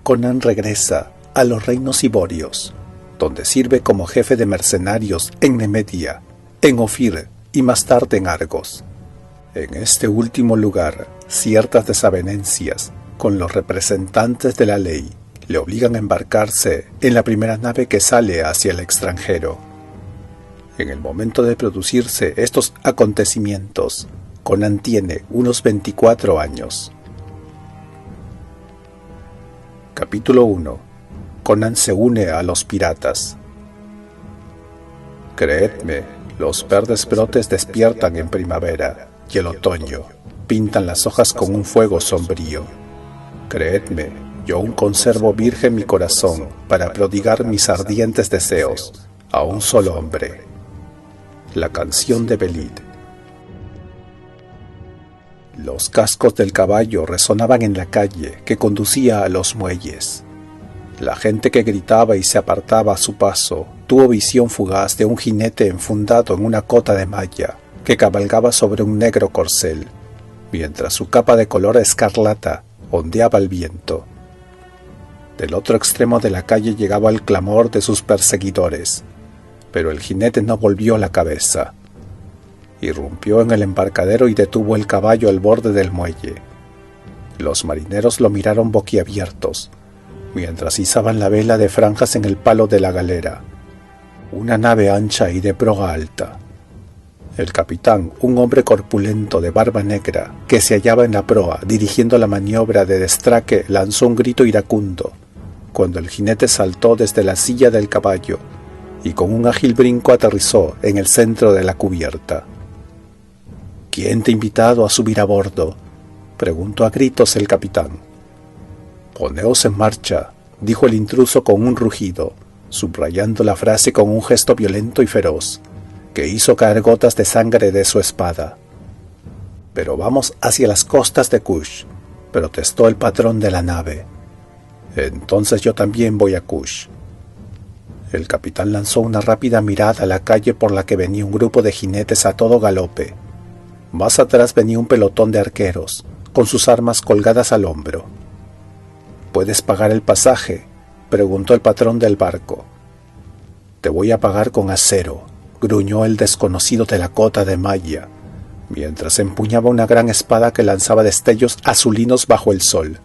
Conan regresa a los reinos iborios, donde sirve como jefe de mercenarios en Nemedia, en Ofir y más tarde en Argos. En este último lugar, ciertas desavenencias con los representantes de la ley le obligan a embarcarse en la primera nave que sale hacia el extranjero. En el momento de producirse estos acontecimientos, Conan tiene unos 24 años. Capítulo 1. Conan se une a los piratas. Creedme, los verdes brotes despiertan en primavera, y el otoño pintan las hojas con un fuego sombrío. Creedme, yo aún conservo virgen mi corazón para prodigar mis ardientes deseos a un solo hombre. La canción de Belid. Los cascos del caballo resonaban en la calle que conducía a los muelles. La gente que gritaba y se apartaba a su paso tuvo visión fugaz de un jinete enfundado en una cota de malla que cabalgaba sobre un negro corcel, mientras su capa de color escarlata ondeaba al viento. Del otro extremo de la calle llegaba el clamor de sus perseguidores, pero el jinete no volvió la cabeza. Irrumpió en el embarcadero y detuvo el caballo al borde del muelle. Los marineros lo miraron boquiabiertos, mientras izaban la vela de franjas en el palo de la galera, una nave ancha y de proa alta. El capitán, un hombre corpulento de barba negra, que se hallaba en la proa dirigiendo la maniobra de destraque, lanzó un grito iracundo, cuando el jinete saltó desde la silla del caballo y con un ágil brinco aterrizó en el centro de la cubierta. «¿Quién te ha invitado a subir a bordo?», preguntó a gritos el capitán. «Poneos en marcha», dijo el intruso con un rugido, subrayando la frase con un gesto violento y feroz, que hizo caer gotas de sangre de su espada. «Pero vamos hacia las costas de Kush», protestó el patrón de la nave. «Entonces yo también voy a Kush». El capitán lanzó una rápida mirada a la calle por la que venía un grupo de jinetes a todo galope. Más atrás venía un pelotón de arqueros, con sus armas colgadas al hombro. «¿Puedes pagar el pasaje?», preguntó el patrón del barco. «Te voy a pagar con acero», gruñó el desconocido de la cota de malla, mientras empuñaba una gran espada que lanzaba destellos azulinos bajo el sol.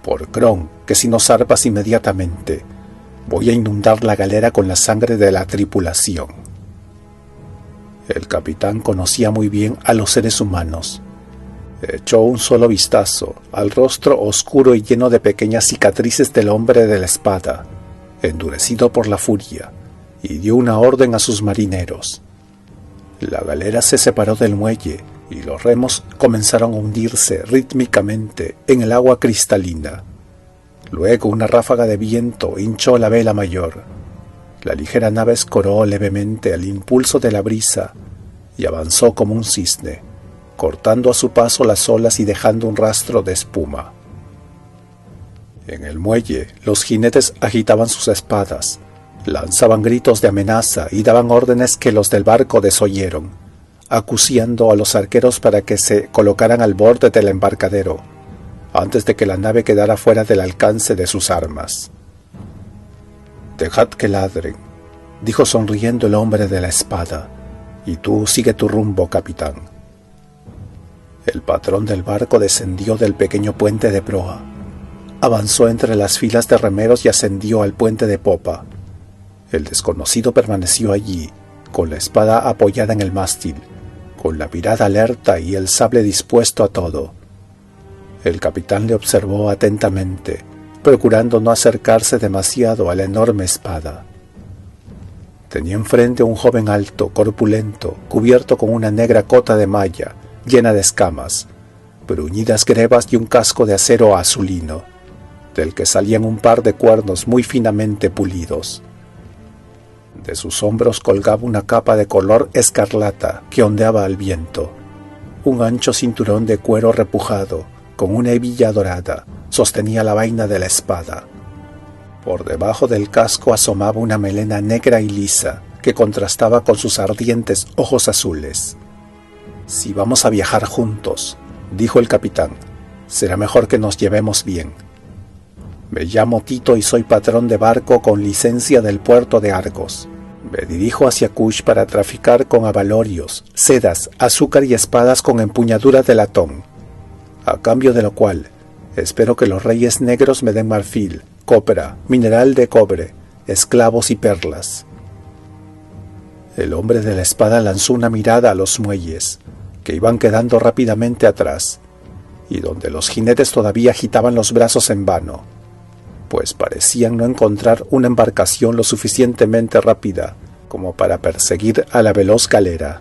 «Por Kron, que si no zarpas inmediatamente, voy a inundar la galera con la sangre de la tripulación». El capitán conocía muy bien a los seres humanos. Echó un solo vistazo al rostro oscuro y lleno de pequeñas cicatrices del hombre de la espada, endurecido por la furia, y dio una orden a sus marineros. La galera se separó del muelle y los remos comenzaron a hundirse rítmicamente en el agua cristalina. Luego una ráfaga de viento hinchó la vela mayor. La ligera nave escoró levemente al impulso de la brisa y avanzó como un cisne, cortando a su paso las olas y dejando un rastro de espuma. En el muelle, los jinetes agitaban sus espadas, lanzaban gritos de amenaza y daban órdenes que los del barco desoyeron, acuciando a los arqueros para que se colocaran al borde del embarcadero, antes de que la nave quedara fuera del alcance de sus armas. «Dejad que ladren», dijo sonriendo el hombre de la espada, «y tú sigue tu rumbo, capitán». El patrón del barco descendió del pequeño puente de proa, avanzó entre las filas de remeros y ascendió al puente de popa. El desconocido permaneció allí, con la espada apoyada en el mástil, con la mirada alerta y el sable dispuesto a todo. El capitán le observó atentamente, procurando no acercarse demasiado a la enorme espada. Tenía enfrente a un joven alto, corpulento, cubierto con una negra cota de malla, llena de escamas, bruñidas grebas y un casco de acero azulino, del que salían un par de cuernos muy finamente pulidos. De sus hombros colgaba una capa de color escarlata que ondeaba al viento. Un ancho cinturón de cuero repujado, con una hebilla dorada, sostenía la vaina de la espada. Por debajo del casco asomaba una melena negra y lisa que contrastaba con sus ardientes ojos azules. «Si vamos a viajar juntos», dijo el capitán, «será mejor que nos llevemos bien». Me llamo Tito y soy patrón de barco con licencia del puerto de Argos. Me dirijo hacia Kush para traficar con abalorios, sedas, azúcar y espadas con empuñadura de latón, a cambio de lo cual espero que los reyes negros me den marfil, copra, mineral de cobre, esclavos y perlas. El hombre de la espada lanzó una mirada a los muelles, que iban quedando rápidamente atrás, y donde los jinetes todavía agitaban los brazos en vano, pues parecían no encontrar una embarcación lo suficientemente rápida como para perseguir a la veloz galera.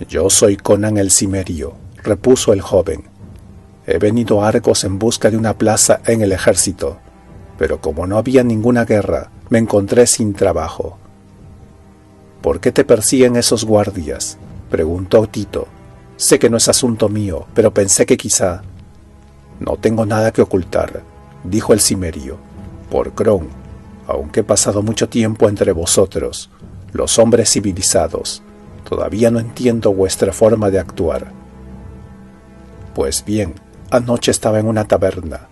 «Yo soy Conan el Cimerio», repuso el joven. «He venido a Argos en busca de una plaza en el ejército, pero como no había ninguna guerra, me encontré sin trabajo». «¿Por qué te persiguen esos guardias?», preguntó Tito. «Sé que no es asunto mío, pero pensé que quizá». «No tengo nada que ocultar», dijo el cimerio. «Por Cron, aunque he pasado mucho tiempo entre vosotros, los hombres civilizados, todavía no entiendo vuestra forma de actuar». «Pues bien, anoche estaba en una taberna,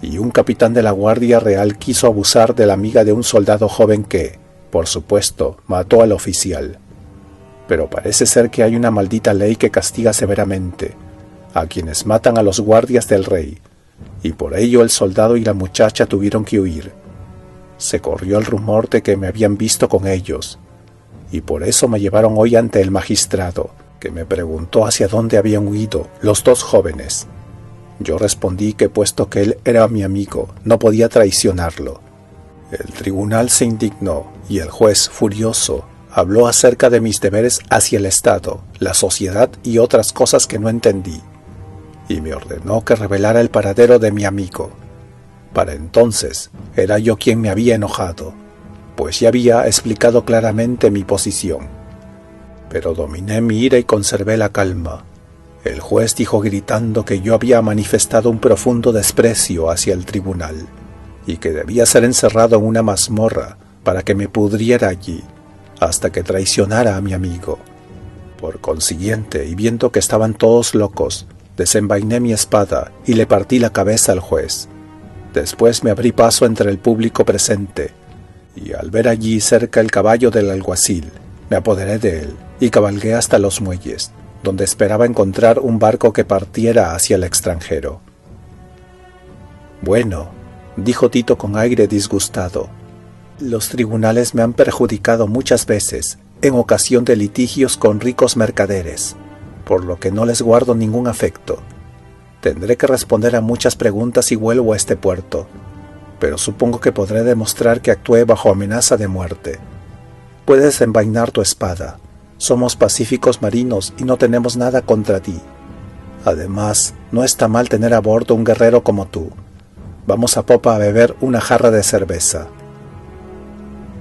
y un capitán de la Guardia Real quiso abusar de la amiga de un soldado joven que, por supuesto, mató al oficial. Pero parece ser que hay una maldita ley que castiga severamente a quienes matan a los guardias del rey, y por ello el soldado y la muchacha tuvieron que huir. Se corrió el rumor de que me habían visto con ellos, y por eso me llevaron hoy ante el magistrado, que me preguntó hacia dónde habían huido los dos jóvenes. Yo respondí que puesto que él era mi amigo, no podía traicionarlo. El tribunal se indignó, y el juez, furioso, habló acerca de mis deberes hacia el Estado, la sociedad y otras cosas que no entendí, y me ordenó que revelara el paradero de mi amigo. Para entonces era yo quien me había enojado, pues ya había explicado claramente mi posición. Pero dominé mi ira y conservé la calma. El juez dijo gritando que yo había manifestado un profundo desprecio hacia el tribunal, y que debía ser encerrado en una mazmorra para que me pudriera allí, hasta que traicionara a mi amigo. Por consiguiente, y viendo que estaban todos locos, desenvainé mi espada y le partí la cabeza al juez. Después me abrí paso entre el público presente, y al ver allí cerca el caballo del alguacil, me apoderé de él y cabalgué hasta los muelles, donde esperaba encontrar un barco que partiera hacia el extranjero. «Bueno», dijo Tito con aire disgustado, «los tribunales me han perjudicado muchas veces en ocasión de litigios con ricos mercaderes, por lo que no les guardo ningún afecto. Tendré que responder a muchas preguntas si vuelvo a este puerto, pero supongo que podré demostrar que actué bajo amenaza de muerte. Puedes envainar tu espada. Somos pacíficos marinos y no tenemos nada contra ti. Además, no está mal tener a bordo un guerrero como tú. Vamos a popa a beber una jarra de cerveza».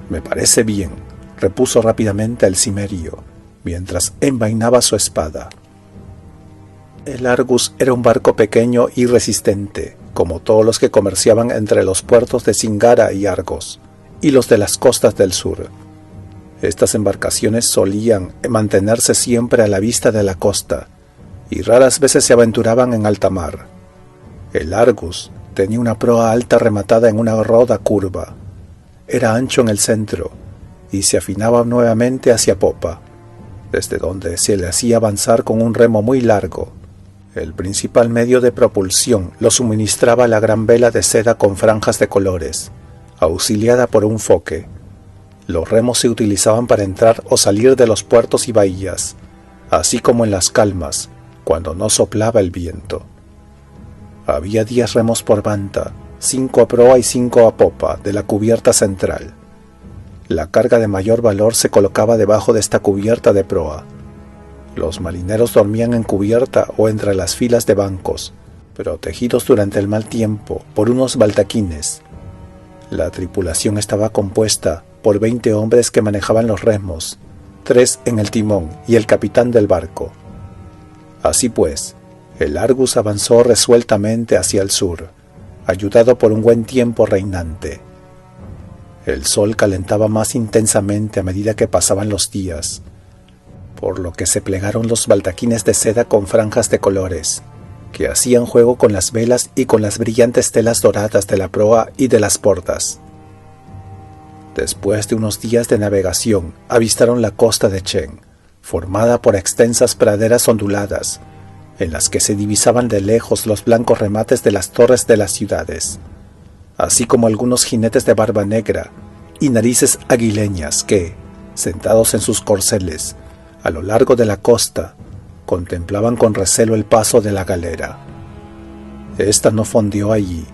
«Me parece bien», repuso rápidamente el cimerio, mientras envainaba su espada. El Argus era un barco pequeño y resistente, como todos los que comerciaban entre los puertos de Singara y Argos, y los de las costas del sur. Estas embarcaciones solían mantenerse siempre a la vista de la costa, y raras veces se aventuraban en alta mar. El Argus tenía una proa alta rematada en una roda curva. Era ancho en el centro, y se afinaba nuevamente hacia popa, desde donde se le hacía avanzar con un remo muy largo. El principal medio de propulsión lo suministraba la gran vela de seda con franjas de colores, auxiliada por un foque. Los remos se utilizaban para entrar o salir de los puertos y bahías, así como en las calmas, cuando no soplaba el viento. Había 10 remos por banda, 5 a proa y 5 a popa de la cubierta central. La carga de mayor valor se colocaba debajo de esta cubierta de proa. Los marineros dormían en cubierta o entre las filas de bancos, protegidos durante el mal tiempo por unos baldaquines. La tripulación estaba compuesta por 20 hombres que manejaban los remos, 3 en el timón y el capitán del barco. Así pues, el Argus avanzó resueltamente hacia el sur, ayudado por un buen tiempo reinante. El sol calentaba más intensamente a medida que pasaban los días, por lo que se plegaron los baldaquines de seda con franjas de colores, que hacían juego con las velas y con las brillantes telas doradas de la proa y de las bordas. Después de unos días de navegación, avistaron la costa de Chen, formada por extensas praderas onduladas, en las que se divisaban de lejos los blancos remates de las torres de las ciudades, así como algunos jinetes de barba negra y narices aguileñas que, sentados en sus corceles, a lo largo de la costa, contemplaban con recelo el paso de la galera. Esta no fondeó allí,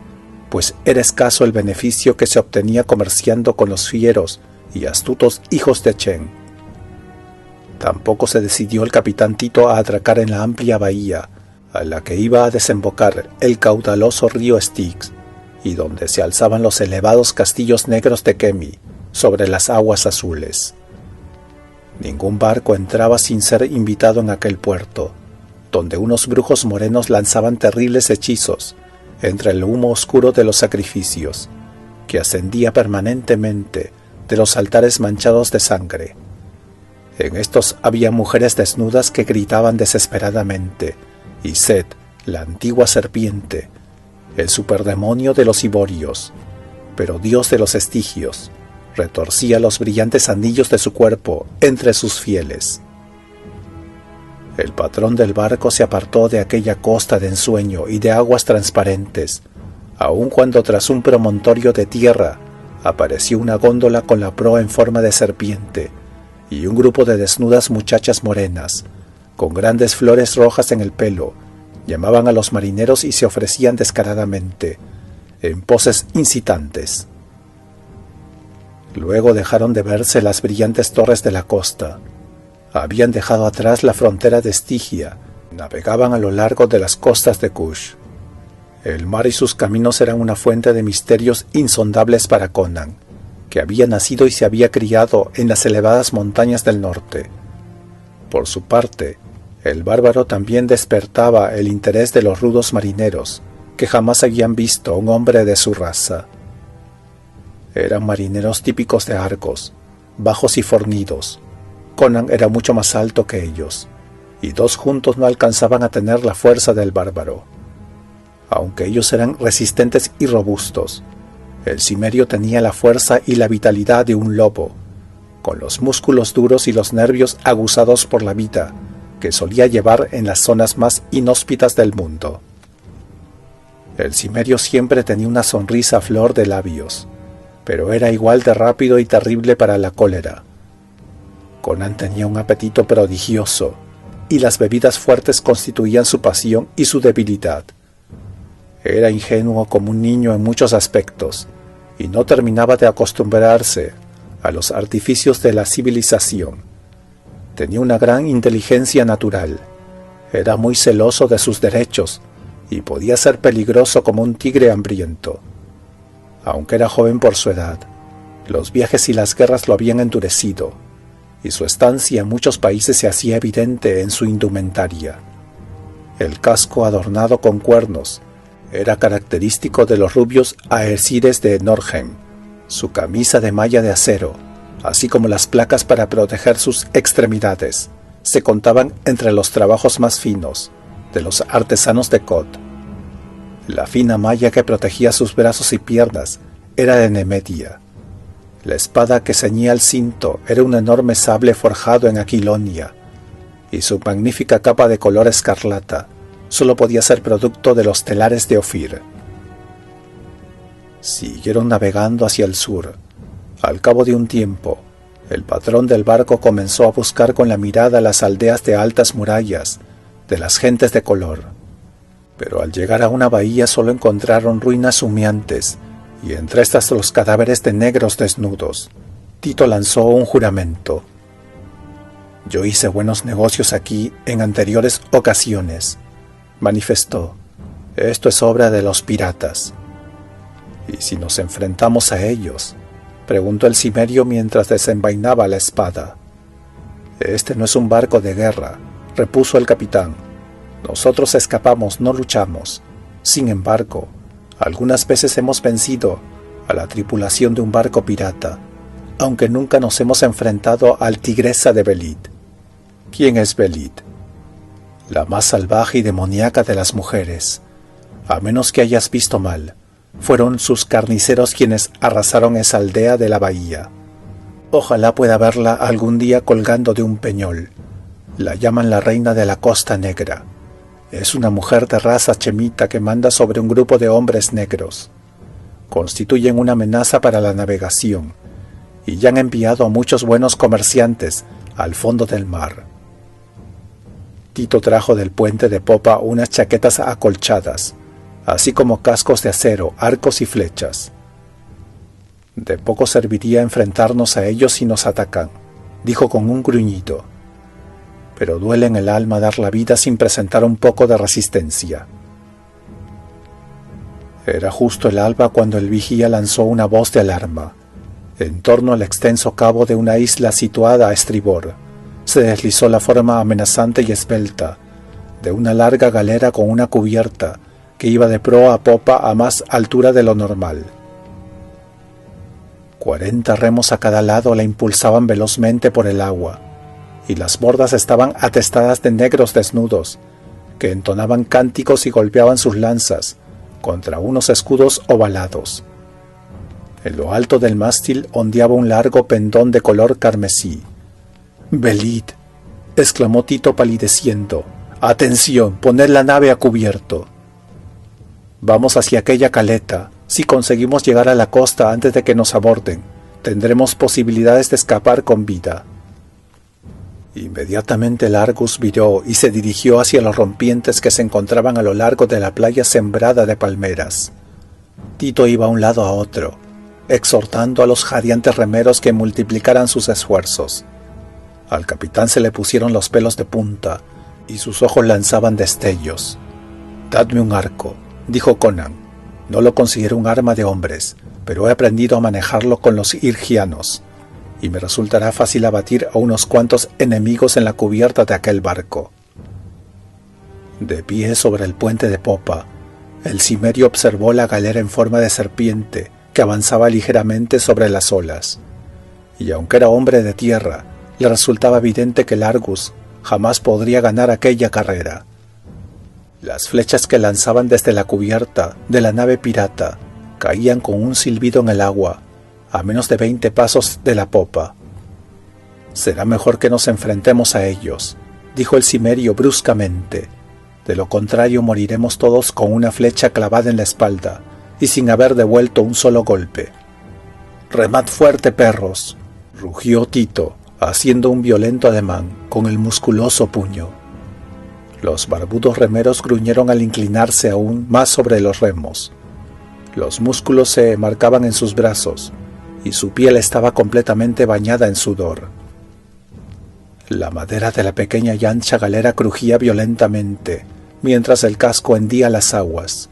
pues era escaso el beneficio que se obtenía comerciando con los fieros y astutos hijos de Chen. Tampoco se decidió el capitán Tito a atracar en la amplia bahía, a la que iba a desembocar el caudaloso río Styx, y donde se alzaban los elevados castillos negros de Kemi sobre las aguas azules. Ningún barco entraba sin ser invitado en aquel puerto, donde unos brujos morenos lanzaban terribles hechizos entre el humo oscuro de los sacrificios, que ascendía permanentemente de los altares manchados de sangre. En estos había mujeres desnudas que gritaban desesperadamente, y Set, la antigua serpiente, el superdemonio de los Iborios, pero dios de los Estigios, retorcía los brillantes anillos de su cuerpo entre sus fieles. El patrón del barco se apartó de aquella costa de ensueño y de aguas transparentes, aun cuando tras un promontorio de tierra apareció una góndola con la proa en forma de serpiente y un grupo de desnudas muchachas morenas, con grandes flores rojas en el pelo, llamaban a los marineros y se ofrecían descaradamente, en poses incitantes. Luego dejaron de verse las brillantes torres de la costa. Habían dejado atrás la frontera de Estigia, navegaban a lo largo de las costas de Kush. El mar y sus caminos eran una fuente de misterios insondables para Conan, que había nacido y se había criado en las elevadas montañas del norte. Por su parte, el bárbaro también despertaba el interés de los rudos marineros, que jamás habían visto a un hombre de su raza. Eran marineros típicos de Argos, bajos y fornidos. Conan era mucho más alto que ellos, y dos juntos no alcanzaban a tener la fuerza del bárbaro. Aunque ellos eran resistentes y robustos, el cimerio tenía la fuerza y la vitalidad de un lobo, con los músculos duros y los nervios aguzados por la vida que solía llevar en las zonas más inhóspitas del mundo. El cimerio siempre tenía una sonrisa a flor de labios, pero era igual de rápido y terrible para la cólera. Conan tenía un apetito prodigioso, y las bebidas fuertes constituían su pasión y su debilidad. Era ingenuo como un niño en muchos aspectos, y no terminaba de acostumbrarse a los artificios de la civilización. Tenía una gran inteligencia natural, era muy celoso de sus derechos, y podía ser peligroso como un tigre hambriento. Aunque era joven por su edad, los viajes y las guerras lo habían endurecido, y su estancia en muchos países se hacía evidente en su indumentaria. El casco adornado con cuernos era característico de los rubios aesires de Norgem, su camisa de malla de acero, así como las placas para proteger sus extremidades, se contaban entre los trabajos más finos de los artesanos de Kod. La fina malla que protegía sus brazos y piernas era de Nemedia. La espada que ceñía el cinto era un enorme sable forjado en Aquilonia, y su magnífica capa de color escarlata solo podía ser producto de los telares de Ofir. Siguieron navegando hacia el sur. Al cabo de un tiempo, el patrón del barco comenzó a buscar con la mirada las aldeas de altas murallas, de las gentes de color. Pero al llegar a una bahía solo encontraron ruinas humeantes, y entre estas los cadáveres de negros desnudos. Tito lanzó un juramento. «Yo hice buenos negocios aquí en anteriores ocasiones», manifestó. «Esto es obra de los piratas». «¿Y si nos enfrentamos a ellos?», preguntó el cimerio mientras desenvainaba la espada. «Este no es un barco de guerra», repuso el capitán. «Nosotros escapamos, no luchamos. Sin embargo, algunas veces hemos vencido a la tripulación de un barco pirata, aunque nunca nos hemos enfrentado al Tigresa de Belit». «¿Quién es Belit?». la más salvaje y demoníaca de las mujeres. A menos que hayas visto mal, fueron sus carniceros quienes arrasaron esa aldea de la bahía. Ojalá pueda verla algún día colgando de un peñol. La llaman la reina de la Costa Negra. Es una mujer de raza chemita que manda sobre un grupo de hombres negros. Constituyen una amenaza para la navegación y ya han enviado a muchos buenos comerciantes al fondo del mar. Tito trajo del puente de popa unas chaquetas acolchadas, así como cascos de acero, arcos y flechas. De poco serviría enfrentarnos a ellos si nos atacan, dijo con un gruñido. Pero duele en el alma dar la vida sin presentar un poco de resistencia. Era justo el alba cuando el vigía lanzó una voz de alarma. En torno al extenso cabo de una isla situada a estribor, se deslizó la forma amenazante y esbelta de una larga galera con una cubierta que iba de proa a popa a más altura de lo normal. 40 remos a cada lado la impulsaban velozmente por el agua, y las bordas estaban atestadas de negros desnudos, que entonaban cánticos y golpeaban sus lanzas contra unos escudos ovalados. En lo alto del mástil ondeaba un largo pendón de color carmesí. «Velid», exclamó Tito palideciendo. «¡Atención! ¡Poned la nave a cubierto!». «Vamos hacia aquella caleta. Si conseguimos llegar a la costa antes de que nos aborden, tendremos posibilidades de escapar con vida». Inmediatamente el Argus viró y se dirigió hacia los rompientes que se encontraban a lo largo de la playa sembrada de palmeras. Tito iba a un lado a otro, exhortando a los jadeantes remeros que multiplicaran sus esfuerzos. Al capitán se le pusieron los pelos de punta y sus ojos lanzaban destellos. «Dadme un arco», dijo Conan. «No lo considero un arma de hombres, pero he aprendido a manejarlo con los irgianos, y me resultará fácil abatir a unos cuantos enemigos en la cubierta de aquel barco». De pie sobre el puente de popa, el cimerio observó la galera en forma de serpiente que avanzaba ligeramente sobre las olas, y aunque era hombre de tierra, le resultaba evidente que el Argus jamás podría ganar aquella carrera. Las flechas que lanzaban desde la cubierta de la nave pirata caían con un silbido en el agua, a menos de 20 pasos de la popa. «Será mejor que nos enfrentemos a ellos», dijo el cimerio bruscamente. «De lo contrario moriremos todos con una flecha clavada en la espalda y sin haber devuelto un solo golpe». «Remad fuerte, perros», rugió Tito, haciendo un violento ademán con el musculoso puño. Los barbudos remeros gruñeron al inclinarse aún más sobre los remos. Los músculos se marcaban en sus brazos, y su piel estaba completamente bañada en sudor. La madera de la pequeña y ancha galera crujía violentamente, mientras el casco hendía las aguas.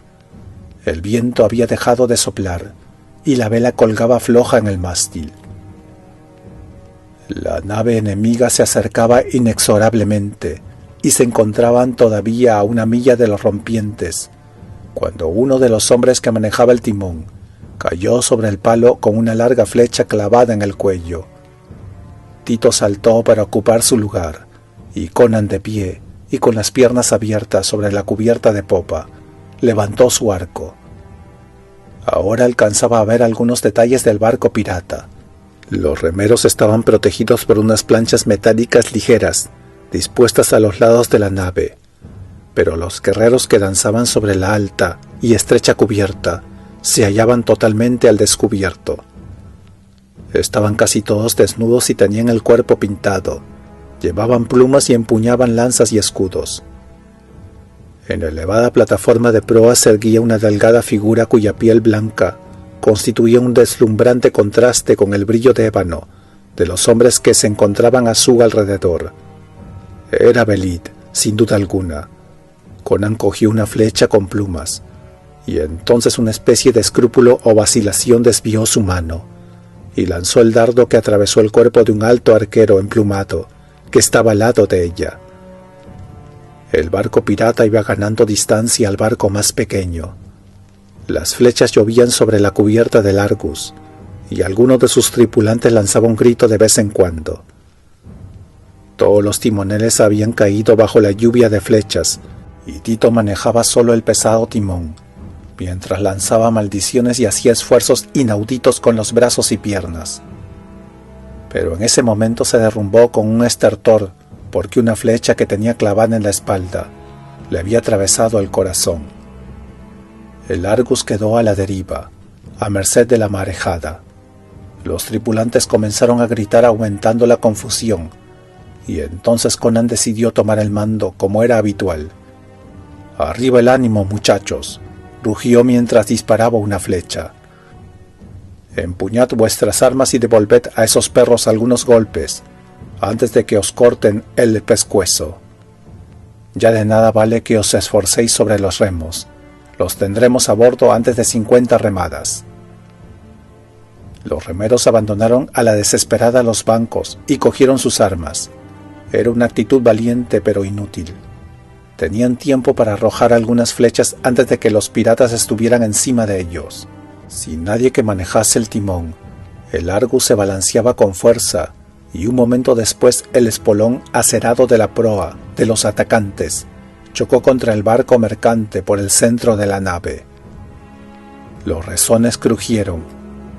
El viento había dejado de soplar, y la vela colgaba floja en el mástil. La nave enemiga se acercaba inexorablemente, y se encontraban todavía a 1 milla de los rompientes, cuando uno de los hombres que manejaba el timón cayó sobre el palo con una larga flecha clavada en el cuello. Tito saltó para ocupar su lugar, y Conan, de pie y con las piernas abiertas sobre la cubierta de popa, levantó su arco. Ahora alcanzaba a ver algunos detalles del barco pirata. Los remeros estaban protegidos por unas planchas metálicas ligeras, dispuestas a los lados de la nave, pero los guerreros que danzaban sobre la alta y estrecha cubierta se hallaban totalmente al descubierto. Estaban casi todos desnudos y tenían el cuerpo pintado, llevaban plumas y empuñaban lanzas y escudos. En la elevada plataforma de proa se erguía una delgada figura cuya piel blanca constituía un deslumbrante contraste con el brillo de ébano de los hombres que se encontraban a su alrededor. Era Velid, sin duda alguna. Conan cogió una flecha con plumas, y entonces una especie de escrúpulo o vacilación desvió su mano, y lanzó el dardo que atravesó el cuerpo de un alto arquero emplumado que estaba al lado de ella. El barco pirata iba ganando distancia al barco más pequeño. Las flechas llovían sobre la cubierta del Argus, y alguno de sus tripulantes lanzaba un grito de vez en cuando. Todos los timoneles habían caído bajo la lluvia de flechas, y Tito manejaba solo el pesado timón, mientras lanzaba maldiciones y hacía esfuerzos inauditos con los brazos y piernas. Pero en ese momento se derrumbó con un estertor, porque una flecha que tenía clavada en la espalda le había atravesado el corazón. El Argus quedó a la deriva, a merced de la marejada. Los tripulantes comenzaron a gritar aumentando la confusión, y entonces Conan decidió tomar el mando como era habitual. «Arriba el ánimo, muchachos», rugió mientras disparaba una flecha. «Empuñad vuestras armas y devolved a esos perros algunos golpes, antes de que os corten el pescuezo. Ya de nada vale que os esforcéis sobre los remos, los tendremos a bordo antes de 50 remadas». Los remeros abandonaron a la desesperada los bancos y cogieron sus armas. Era una actitud valiente pero inútil. Tenían tiempo para arrojar algunas flechas antes de que los piratas estuvieran encima de ellos. Sin nadie que manejase el timón, el Argus se balanceaba con fuerza, y un momento después el espolón acerado de la proa de los atacantes chocó contra el barco mercante por el centro de la nave. Los resones crujieron.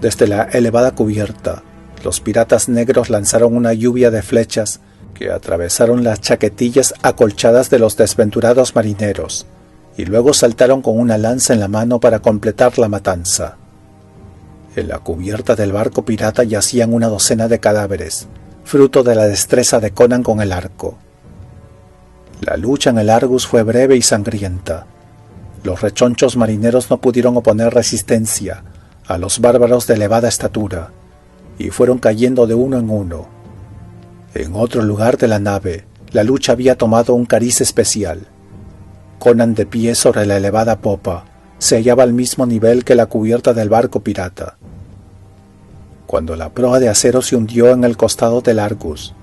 Desde la elevada cubierta, los piratas negros lanzaron una lluvia de flechas que atravesaron las chaquetillas acolchadas de los desventurados marineros, y luego saltaron con una lanza en la mano para completar la matanza. En la cubierta del barco pirata yacían una docena de cadáveres, fruto de la destreza de Conan con el arco. La lucha en el Argus fue breve y sangrienta. Los rechonchos marineros no pudieron oponer resistencia a los bárbaros de elevada estatura, y fueron cayendo de uno en uno. En otro lugar de la nave, la lucha había tomado un cariz especial. Conan, de pie sobre la elevada popa, se hallaba al mismo nivel que la cubierta del barco pirata. Cuando la proa de acero se hundió en el costado del Argus,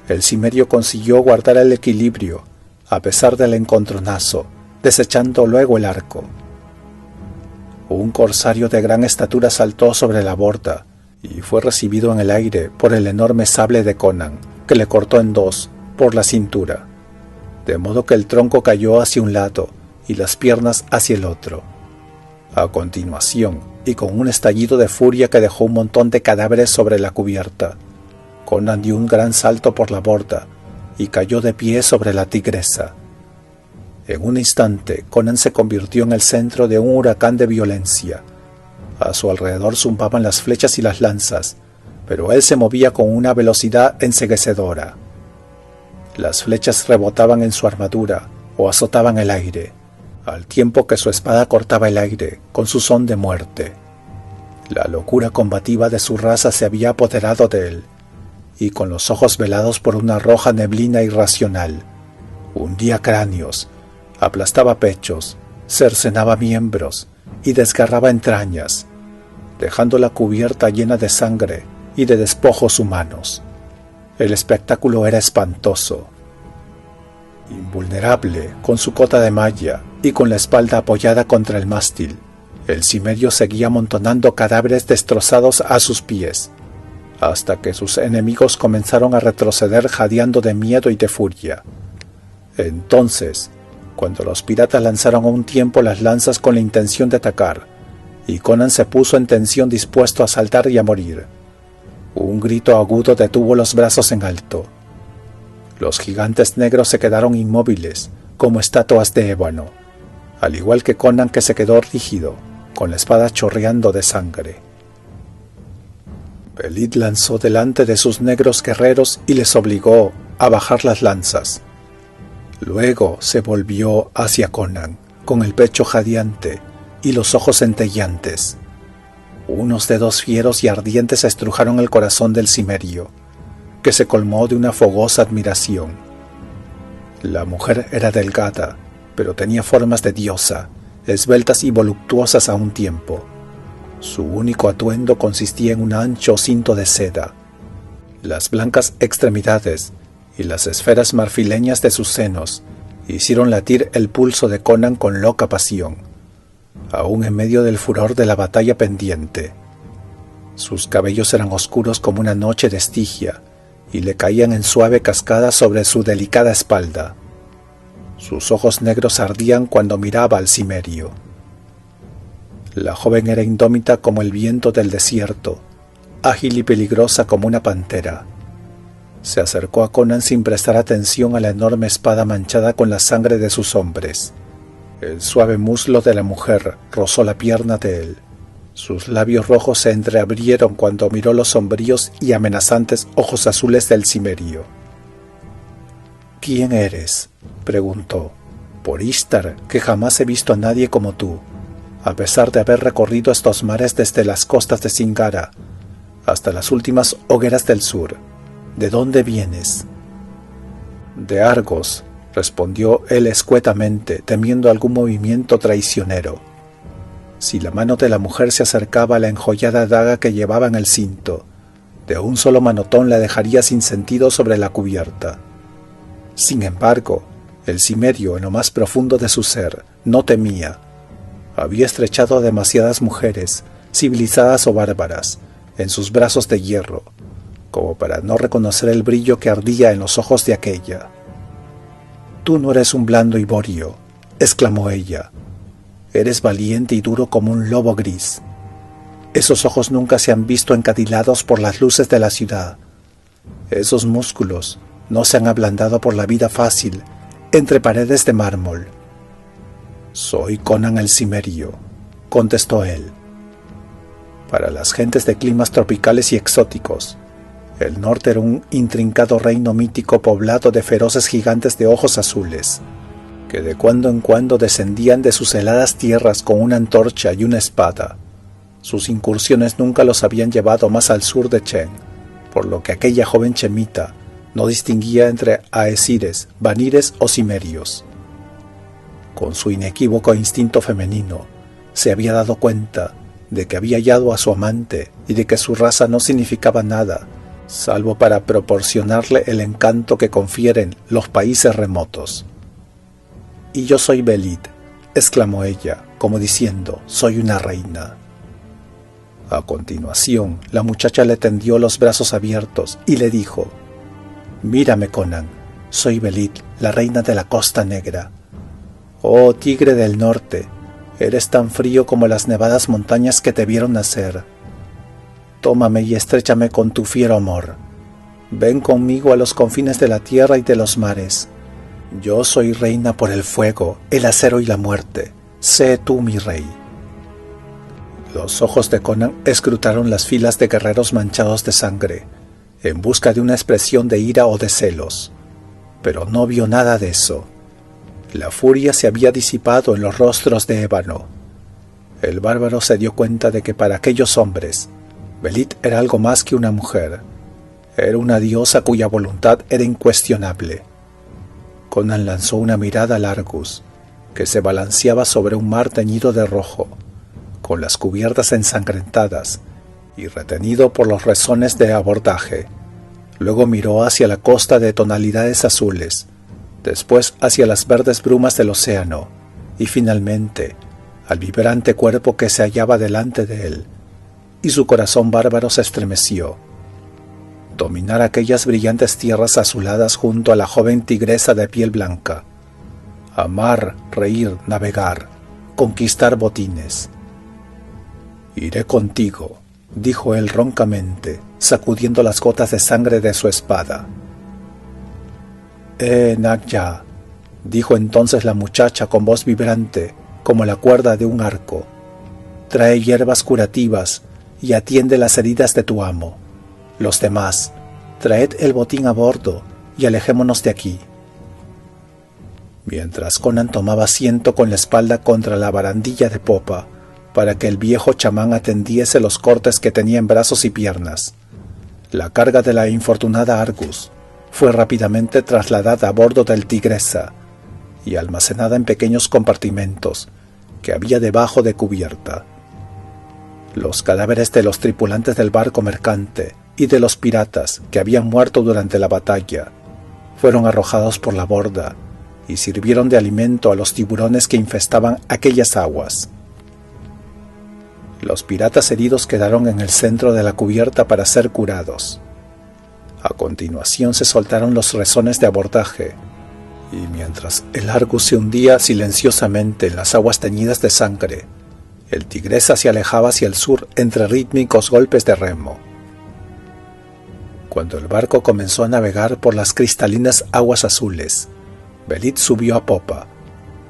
el cimerio consiguió guardar el equilibrio, a pesar del encontronazo, desechando luego el arco. Un corsario de gran estatura saltó sobre la borda y fue recibido en el aire por el enorme sable de Conan, que le cortó en dos por la cintura, de modo que el tronco cayó hacia un lado y las piernas hacia el otro. A continuación, y con un estallido de furia que dejó un montón de cadáveres sobre la cubierta, Conan dio un gran salto por la borda y cayó de pie sobre la tigresa. En un instante, Conan se convirtió en el centro de un huracán de violencia. A su alrededor zumbaban las flechas y las lanzas, pero él se movía con una velocidad enceguecedora. Las flechas rebotaban en su armadura o azotaban el aire, al tiempo que su espada cortaba el aire con su son de muerte. La locura combativa de su raza se había apoderado de él, y con los ojos velados por una roja neblina irracional, hundía cráneos, aplastaba pechos, cercenaba miembros y desgarraba entrañas, dejando la cubierta llena de sangre y de despojos humanos. El espectáculo era espantoso. Invulnerable, con su cota de malla y con la espalda apoyada contra el mástil, el cimerio seguía amontonando cadáveres destrozados a sus pies, hasta que sus enemigos comenzaron a retroceder jadeando de miedo y de furia. Entonces, cuando los piratas lanzaron a un tiempo las lanzas con la intención de atacar, y Conan se puso en tensión dispuesto a saltar y a morir, un grito agudo detuvo los brazos en alto. Los gigantes negros se quedaron inmóviles, como estatuas de ébano, al igual que Conan, que se quedó rígido, con la espada chorreando de sangre. Belit lanzó delante de sus negros guerreros y les obligó a bajar las lanzas. Luego se volvió hacia Conan, con el pecho jadeante y los ojos centelleantes. Unos dedos fieros y ardientes estrujaron el corazón del cimerio, que se colmó de una fogosa admiración. La mujer era delgada, pero tenía formas de diosa, esbeltas y voluptuosas a un tiempo. Su único atuendo consistía en un ancho cinto de seda. Las blancas extremidades y las esferas marfileñas de sus senos hicieron latir el pulso de Conan con loca pasión, aún en medio del furor de la batalla pendiente. Sus cabellos eran oscuros como una noche de Estigia, y le caían en suave cascada sobre su delicada espalda. Sus ojos negros ardían cuando miraba al cimerio. La joven era indómita como el viento del desierto, ágil y peligrosa como una pantera. Se acercó a Conan sin prestar atención a la enorme espada manchada con la sangre de sus hombres. El suave muslo de la mujer rozó la pierna de él. Sus labios rojos se entreabrieron cuando miró los sombríos y amenazantes ojos azules del cimerio. «¿Quién eres?», preguntó. «Por Ishtar, que jamás he visto a nadie como tú, a pesar de haber recorrido estos mares desde las costas de Singara hasta las últimas hogueras del sur. ¿De dónde vienes?». «De Argos», respondió él escuetamente, temiendo algún movimiento traicionero. Si la mano de la mujer se acercaba a la enjollada daga que llevaba en el cinto, de un solo manotón la dejaría sin sentido sobre la cubierta. Sin embargo, el cimerio, en lo más profundo de su ser, no temía. Había estrechado a demasiadas mujeres, civilizadas o bárbaras, en sus brazos de hierro, como para no reconocer el brillo que ardía en los ojos de aquella. «Tú no eres un blando iborio», exclamó ella. «Eres valiente y duro como un lobo gris. Esos ojos nunca se han visto encadilados por las luces de la ciudad. Esos músculos no se han ablandado por la vida fácil entre paredes de mármol». «Soy Conan el Cimerio», contestó él. Para las gentes de climas tropicales y exóticos, el norte era un intrincado reino mítico poblado de feroces gigantes de ojos azules, que de cuando en cuando descendían de sus heladas tierras con una antorcha y una espada. Sus incursiones nunca los habían llevado más al sur de Chen, por lo que aquella joven chemita no distinguía entre aesires, vanires o cimerios. Con su inequívoco instinto femenino, se había dado cuenta de que había hallado a su amante y de que su raza no significaba nada, salvo para proporcionarle el encanto que confieren los países remotos. «Y yo soy Belit», exclamó ella, como diciendo, «soy una reina». A continuación, la muchacha le tendió los brazos abiertos y le dijo, «Mírame, Conan, soy Belit, la reina de la Costa Negra. Oh, tigre del norte, eres tan frío como las nevadas montañas que te vieron nacer. Tómame y estréchame con tu fiero amor. Ven conmigo a los confines de la tierra y de los mares. Yo soy reina por el fuego, el acero y la muerte. Sé tú mi rey». Los ojos de Conan escrutaron las filas de guerreros manchados de sangre, en busca de una expresión de ira o de celos, pero no vio nada de eso. La furia se había disipado en los rostros de ébano. El bárbaro se dio cuenta de que para aquellos hombres, Belit era algo más que una mujer. Era una diosa cuya voluntad era incuestionable. Conan lanzó una mirada al Argus, que se balanceaba sobre un mar teñido de rojo, con las cubiertas ensangrentadas y retenido por los resones de abordaje. Luego miró hacia la costa de tonalidades azules, después hacia las verdes brumas del océano, y finalmente al vibrante cuerpo que se hallaba delante de él, y su corazón bárbaro se estremeció. Dominar aquellas brillantes tierras azuladas junto a la joven tigresa de piel blanca. Amar, reír, navegar, conquistar botines. «Iré contigo», dijo él roncamente, sacudiendo las gotas de sangre de su espada. Nagya», dijo entonces la muchacha con voz vibrante como la cuerda de un arco. «Trae hierbas curativas y atiende las heridas de tu amo. Los demás, traed el botín a bordo y alejémonos de aquí». Mientras Conan tomaba asiento con la espalda contra la barandilla de popa, para que el viejo chamán atendiese los cortes que tenía en brazos y piernas, la carga de la infortunada Argus fue rápidamente trasladada a bordo del Tigresa y almacenada en pequeños compartimentos que había debajo de cubierta. Los cadáveres de los tripulantes del barco mercante y de los piratas que habían muerto durante la batalla fueron arrojados por la borda y sirvieron de alimento a los tiburones que infestaban aquellas aguas. Los piratas heridos quedaron en el centro de la cubierta para ser curados. A continuación se soltaron los resones de abordaje, y mientras el Argus se hundía silenciosamente en las aguas teñidas de sangre, el Tigresa se alejaba hacia el sur entre rítmicos golpes de remo. Cuando el barco comenzó a navegar por las cristalinas aguas azules, Belit subió a popa.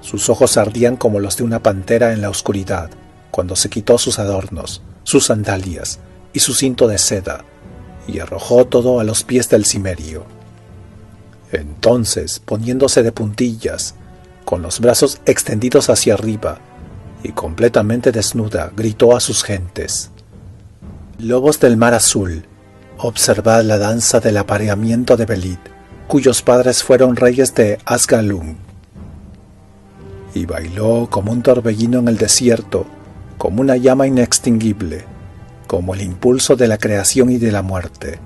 Sus ojos ardían como los de una pantera en la oscuridad, cuando se quitó sus adornos, sus sandalias y su cinto de seda, y arrojó todo a los pies del cimerio. Entonces, poniéndose de puntillas, con los brazos extendidos hacia arriba y completamente desnuda, gritó a sus gentes: «Lobos del mar azul, observad la danza del apareamiento de Belit, cuyos padres fueron reyes de Asgalum». Y bailó como un torbellino en el desierto, como una llama inextinguible, como el impulso de la creación y de la muerte.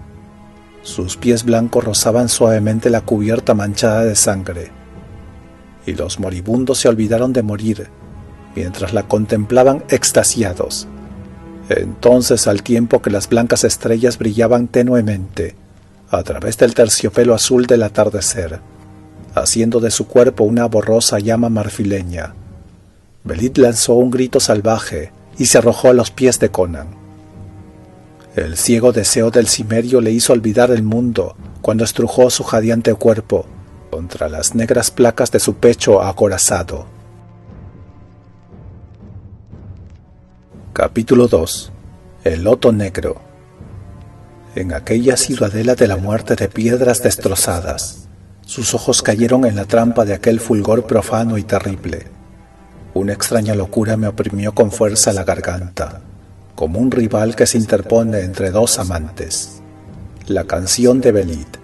Sus pies blancos rozaban suavemente la cubierta manchada de sangre, y los moribundos se olvidaron de morir, mientras la contemplaban extasiados. Entonces, al tiempo que las blancas estrellas brillaban tenuemente a través del terciopelo azul del atardecer, haciendo de su cuerpo una borrosa llama marfileña, Belit lanzó un grito salvaje y se arrojó a los pies de Conan. El ciego deseo del cimerio le hizo olvidar el mundo cuando estrujó su jadeante cuerpo contra las negras placas de su pecho acorazado. Capítulo 2. El loto negro. En aquella ciudadela de la muerte de piedras destrozadas, sus ojos cayeron en la trampa de aquel fulgor profano y terrible. Una extraña locura me oprimió con fuerza la garganta, como un rival que se interpone entre dos amantes. La canción de Belit.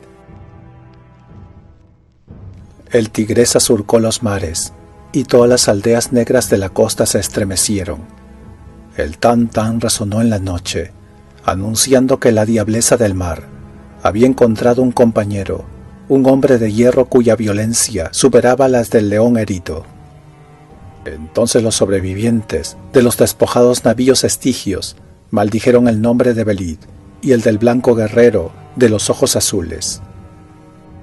El Tigresa surcó los mares, y todas las aldeas negras de la costa se estremecieron. El tan-tan resonó en la noche, anunciando que la diableza del mar había encontrado un compañero, un hombre de hierro cuya violencia superaba las del león herido. Entonces los sobrevivientes de los despojados navíos estigios maldijeron el nombre de Belit y el del blanco guerrero de los ojos azules.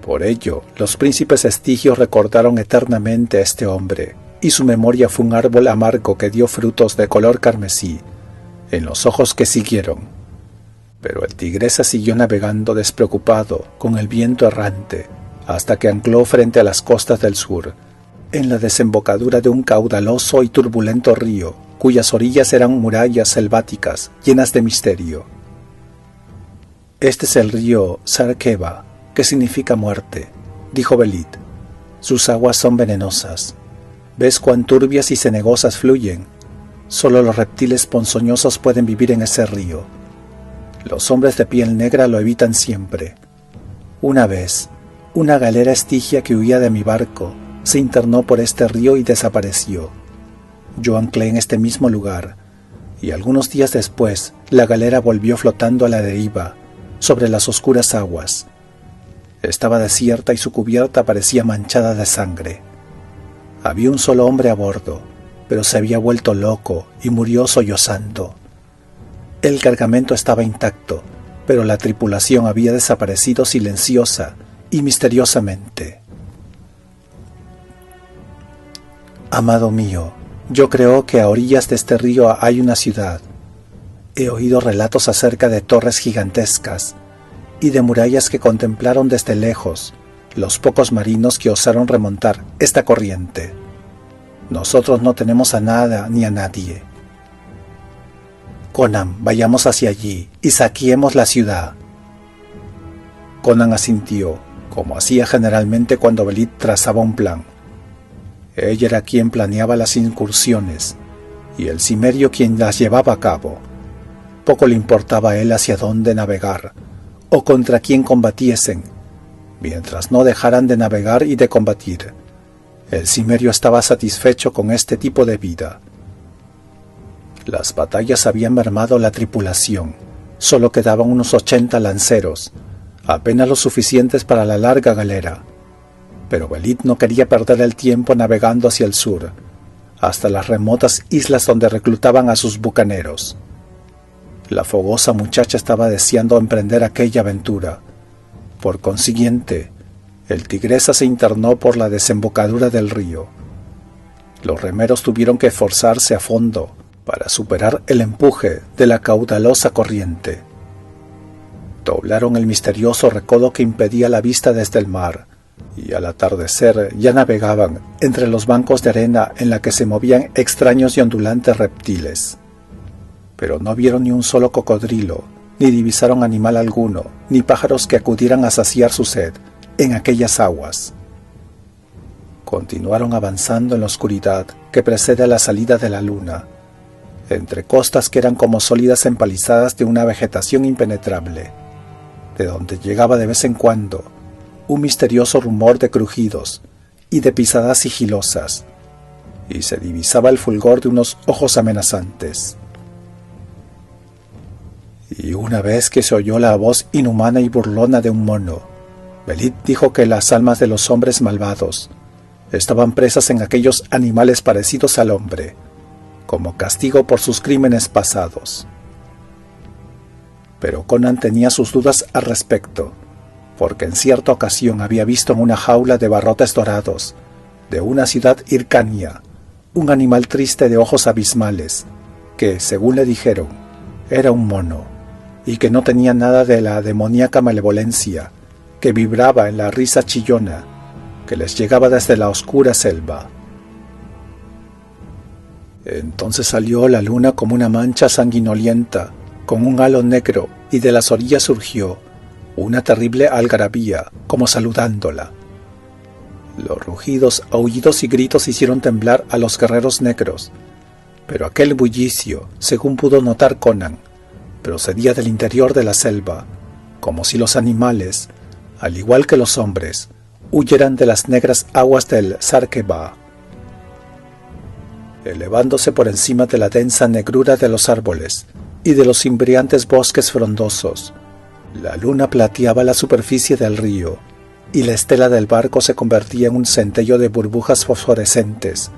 Por ello, los príncipes estigios recordaron eternamente a este hombre, y su memoria fue un árbol amargo que dio frutos de color carmesí en los ojos que siguieron. Pero el Tigresa siguió navegando despreocupado con el viento errante hasta que ancló frente a las costas del sur, en la desembocadura de un caudaloso y turbulento río, cuyas orillas eran murallas selváticas llenas de misterio. «Este es el río Sarkeva, que significa muerte», dijo Belit. «Sus aguas son venenosas. ¿Ves cuán turbias y cenegosas fluyen? Solo los reptiles ponzoñosos pueden vivir en ese río. Los hombres de piel negra lo evitan siempre. Una vez, una galera estigia que huía de mi barco se internó por este río y desapareció. Yo anclé en este mismo lugar, y algunos días después la galera volvió flotando a la deriva sobre las oscuras aguas. Estaba desierta y su cubierta parecía manchada de sangre. Había un solo hombre a bordo, pero se había vuelto loco y murió sollozando. El cargamento estaba intacto, pero la tripulación había desaparecido silenciosa y misteriosamente. Amado mío, yo creo que a orillas de este río hay una ciudad. He oído relatos acerca de torres gigantescas y de murallas que contemplaron desde lejos los pocos marinos que osaron remontar esta corriente. Nosotros no tenemos a nada ni a nadie. Conan, vayamos hacia allí y saqueemos la ciudad. Conan asintió, como hacía generalmente cuando Belit trazaba un plan. Ella era quien planeaba las incursiones, y el cimerio quien las llevaba a cabo. Poco le importaba a él hacia dónde navegar, o contra quién combatiesen, mientras no dejaran de navegar y de combatir. El cimerio estaba satisfecho con este tipo de vida. Las batallas habían mermado la tripulación. Solo quedaban unos 80 lanceros, apenas lo suficientes para la larga galera. Pero Belit no quería perder el tiempo navegando hacia el sur, hasta las remotas islas donde reclutaban a sus bucaneros. La fogosa muchacha estaba deseando emprender aquella aventura, Por consiguiente, el Tigresa se internó por la desembocadura del río. Los remeros tuvieron que esforzarse a fondo para superar el empuje de la caudalosa corriente. Doblaron el misterioso recodo que impedía la vista desde el mar, y al atardecer ya navegaban entre los bancos de arena en la que se movían extraños y ondulantes reptiles. Pero no vieron ni un solo cocodrilo, ni divisaron animal alguno, ni pájaros que acudieran a saciar su sed en aquellas aguas. Continuaron avanzando en la oscuridad que precede a la salida de la luna, entre costas que eran como sólidas empalizadas de una vegetación impenetrable, de donde llegaba de vez en cuando un misterioso rumor de crujidos y de pisadas sigilosas, y se divisaba el fulgor de unos ojos amenazantes. Y una vez que se oyó la voz inhumana y burlona de un mono, Belit dijo que las almas de los hombres malvados estaban presas en aquellos animales parecidos al hombre, como castigo por sus crímenes pasados. Pero Conan tenía sus dudas al respecto, porque en cierta ocasión había visto en una jaula de barrotes dorados de una ciudad hircania un animal triste de ojos abismales que, según le dijeron, era un mono y que no tenía nada de la demoníaca malevolencia que vibraba en la risa chillona que les llegaba desde la oscura selva. Entonces salió la luna como una mancha sanguinolienta con un halo negro, y de las orillas surgió una terrible algarabía, como saludándola. Los rugidos, aullidos y gritos hicieron temblar a los guerreros negros, pero aquel bullicio, según pudo notar Conan, procedía del interior de la selva, como si los animales, al igual que los hombres, huyeran de las negras aguas del Sarkeba. Elevándose por encima de la densa negrura de los árboles y de los imbriantes bosques frondosos, la luna plateaba la superficie del río, y la estela del barco se convertía en un centello de burbujas fosforescentes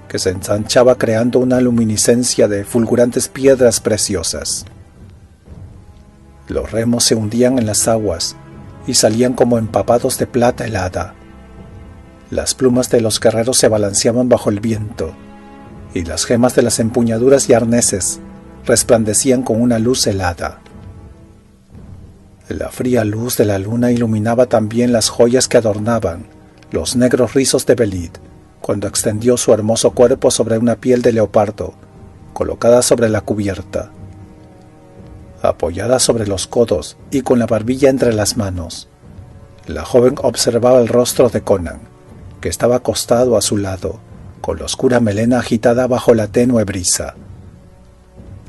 que se ensanchaba creando una luminiscencia de fulgurantes piedras preciosas. Los remos se hundían en las aguas y salían como empapados de plata helada. Las plumas de los guerreros se balanceaban bajo el viento, y las gemas de las empuñaduras y arneses resplandecían con una luz helada. La fría luz de la luna iluminaba también las joyas que adornaban los negros rizos de Belit, cuando extendió su hermoso cuerpo sobre una piel de leopardo, colocada sobre la cubierta. Apoyada sobre los codos y con la barbilla entre las manos, la joven observaba el rostro de Conan, que estaba acostado a su lado, con la oscura melena agitada bajo la tenue brisa.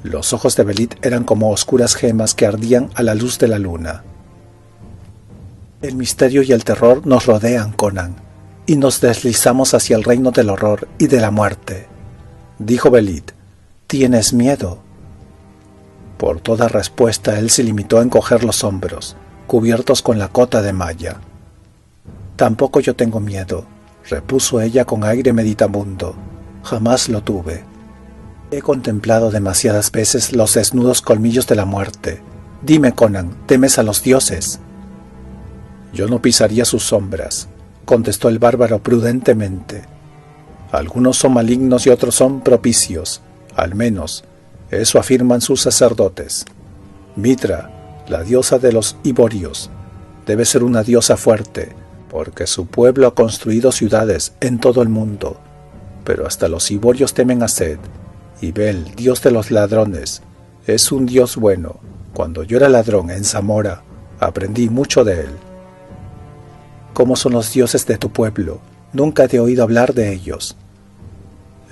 Los ojos de Belit eran como oscuras gemas que ardían a la luz de la luna. El misterio y el terror nos rodean, Conan, y nos deslizamos hacia el reino del horror y de la muerte, dijo Belit. ¿Tienes miedo? Por toda respuesta él se limitó a encoger los hombros, cubiertos con la cota de malla. Tampoco yo tengo miedo, repuso ella con aire meditabundo. Jamás lo tuve. He contemplado demasiadas veces los desnudos colmillos de la muerte. Dime, Conan, ¿temes a los dioses? Yo no pisaría sus sombras, contestó el bárbaro prudentemente. Algunos son malignos y otros son propicios, al menos, eso afirman sus sacerdotes. Mitra, la diosa de los iborios, debe ser una diosa fuerte, porque su pueblo ha construido ciudades en todo el mundo, pero hasta los iborios temen a Sed, y Bel, dios de los ladrones, es un dios bueno. Cuando yo era ladrón en Zamora, aprendí mucho de él. ¿Cómo son los dioses de tu pueblo? Nunca te he oído hablar de ellos.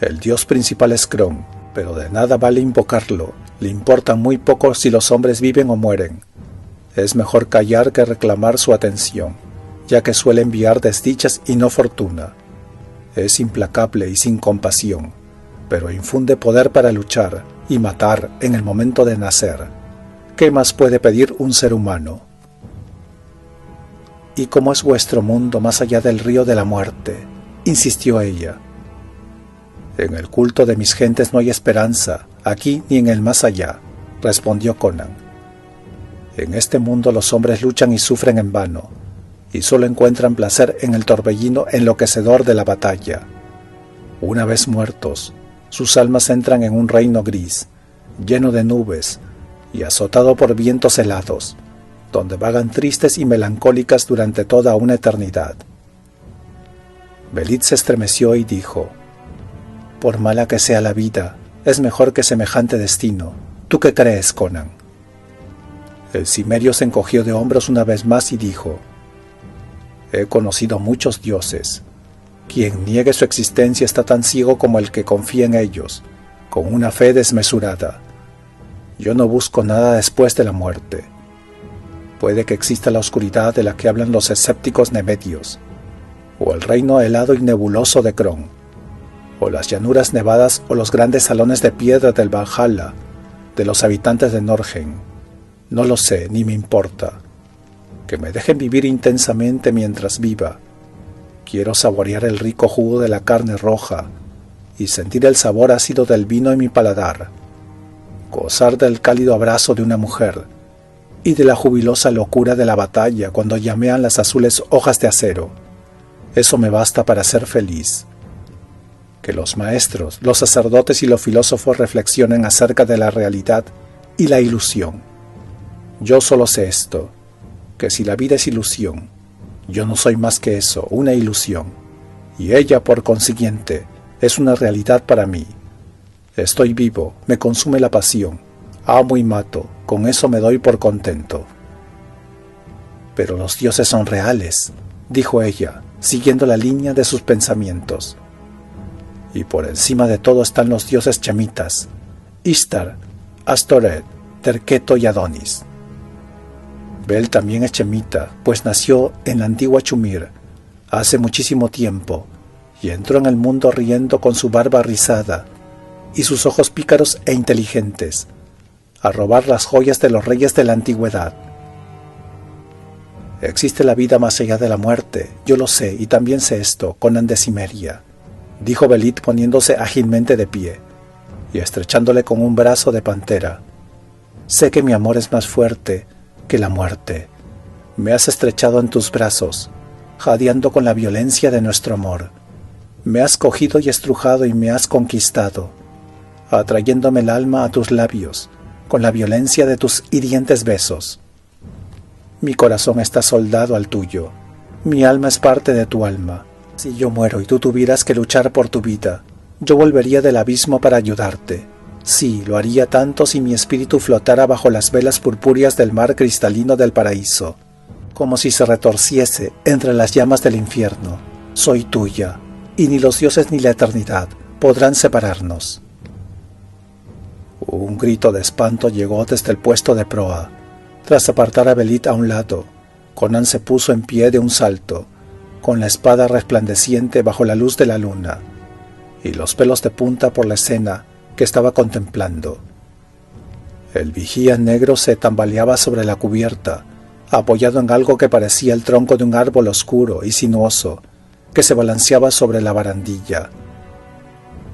El dios principal es Kron, pero de nada vale invocarlo. Le importa muy poco si los hombres viven o mueren. Es mejor callar que reclamar su atención, ya que suele enviar desdichas y no fortuna. Es implacable y sin compasión, pero infunde poder para luchar y matar en el momento de nacer. ¿Qué más puede pedir un ser humano? ¿Y cómo es vuestro mundo más allá del río de la muerte?, insistió ella. En el culto de mis gentes no hay esperanza, aquí ni en el más allá, respondió Conan. En este mundo los hombres luchan y sufren en vano, y solo encuentran placer en el torbellino enloquecedor de la batalla. Una vez muertos, sus almas entran en un reino gris, lleno de nubes y azotado por vientos helados, donde vagan tristes y melancólicas durante toda una eternidad. Belit se estremeció y dijo: «Por mala que sea la vida, es mejor que semejante destino. ¿Tú qué crees, Conan?». El cimerio se encogió de hombros una vez más y dijo: «He conocido muchos dioses. Quien niegue su existencia está tan ciego como el que confía en ellos, con una fe desmesurada. Yo no busco nada después de la muerte. Puede que exista la oscuridad de la que hablan los escépticos nemedios, o el reino helado y nebuloso de Kron, o las llanuras nevadas o los grandes salones de piedra del Valhalla, de los habitantes de Norgem. No lo sé, ni me importa. Que me dejen vivir intensamente mientras viva. Quiero saborear el rico jugo de la carne roja y sentir el sabor ácido del vino en mi paladar, gozar del cálido abrazo de una mujer y de la jubilosa locura de la batalla cuando llamean las azules hojas de acero. Eso me basta para ser feliz. Que los maestros, los sacerdotes y los filósofos reflexionen acerca de la realidad y la ilusión. Yo solo sé esto, que si la vida es ilusión, yo no soy más que eso, una ilusión, y ella, por consiguiente, es una realidad para mí. Estoy vivo, me consume la pasión, amo y mato, con eso me doy por contento». «Pero los dioses son reales», dijo ella, siguiendo la línea de sus pensamientos. «Y por encima de todo están los dioses chemitas, Ishtar, Astoret, Terqueto y Adonis». Bel también es chemita, pues nació en la antigua Chumir, hace muchísimo tiempo, y entró en el mundo riendo con su barba rizada y sus ojos pícaros e inteligentes, a robar las joyas de los reyes de la antigüedad. «Existe la vida más allá de la muerte, yo lo sé, y también sé esto, Conan de Cimeria», dijo Belit poniéndose ágilmente de pie y estrechándole con un brazo de pantera. «Sé que mi amor es más fuerte que la muerte. Me has estrechado en tus brazos, jadeando con la violencia de nuestro amor. Me has cogido y estrujado y me has conquistado, atrayéndome el alma a tus labios, con la violencia de tus hirientes besos. Mi corazón está soldado al tuyo, mi alma es parte de tu alma. Si yo muero y tú tuvieras que luchar por tu vida, yo volvería del abismo para ayudarte. Sí, lo haría tanto si mi espíritu flotara bajo las velas purpúreas del mar cristalino del paraíso, como si se retorciese entre las llamas del infierno. Soy tuya, y ni los dioses ni la eternidad podrán separarnos». Un grito de espanto llegó desde el puesto de proa. Tras apartar a Belit a un lado, Conan se puso en pie de un salto, con la espada resplandeciente bajo la luz de la luna, y los pelos de punta por la escena que estaba contemplando. El vigía negro se tambaleaba sobre la cubierta, apoyado en algo que parecía el tronco de un árbol oscuro y sinuoso, que se balanceaba sobre la barandilla.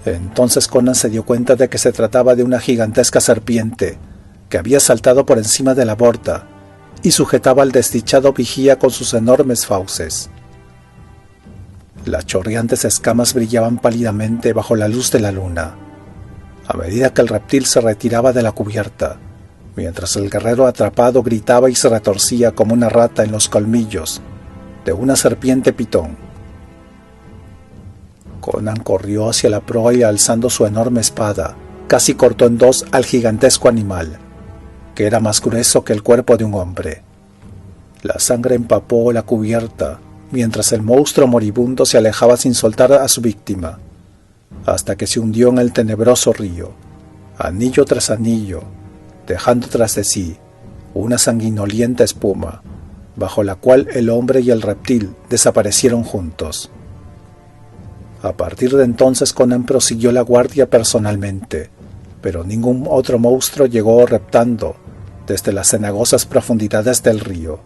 Entonces Conan se dio cuenta de que se trataba de una gigantesca serpiente, que había saltado por encima de la borda y sujetaba al desdichado vigía con sus enormes fauces. Las chorreantes escamas brillaban pálidamente bajo la luz de la luna, a medida que el reptil se retiraba de la cubierta, mientras el guerrero atrapado gritaba y se retorcía como una rata en los colmillos de una serpiente pitón. Conan corrió hacia la proa y alzando su enorme espada, casi cortó en dos al gigantesco animal, que era más grueso que el cuerpo de un hombre. La sangre empapó la cubierta, mientras el monstruo moribundo se alejaba sin soltar a su víctima, hasta que se hundió en el tenebroso río, anillo tras anillo, dejando tras de sí una sanguinolienta espuma, bajo la cual el hombre y el reptil desaparecieron juntos. A partir de entonces Conan prosiguió la guardia personalmente, pero ningún otro monstruo llegó reptando desde las cenagosas profundidades del río.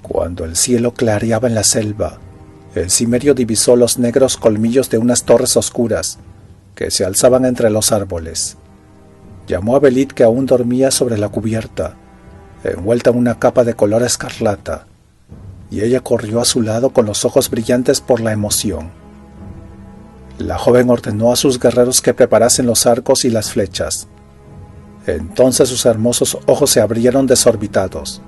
Cuando el cielo clareaba en la selva, el cimerio divisó los negros colmillos de unas torres oscuras que se alzaban entre los árboles. Llamó a Belit, que aún dormía sobre la cubierta, envuelta en una capa de color escarlata, y ella corrió a su lado con los ojos brillantes por la emoción. La joven ordenó a sus guerreros que preparasen los arcos y las flechas. Entonces sus hermosos ojos se abrieron desorbitados.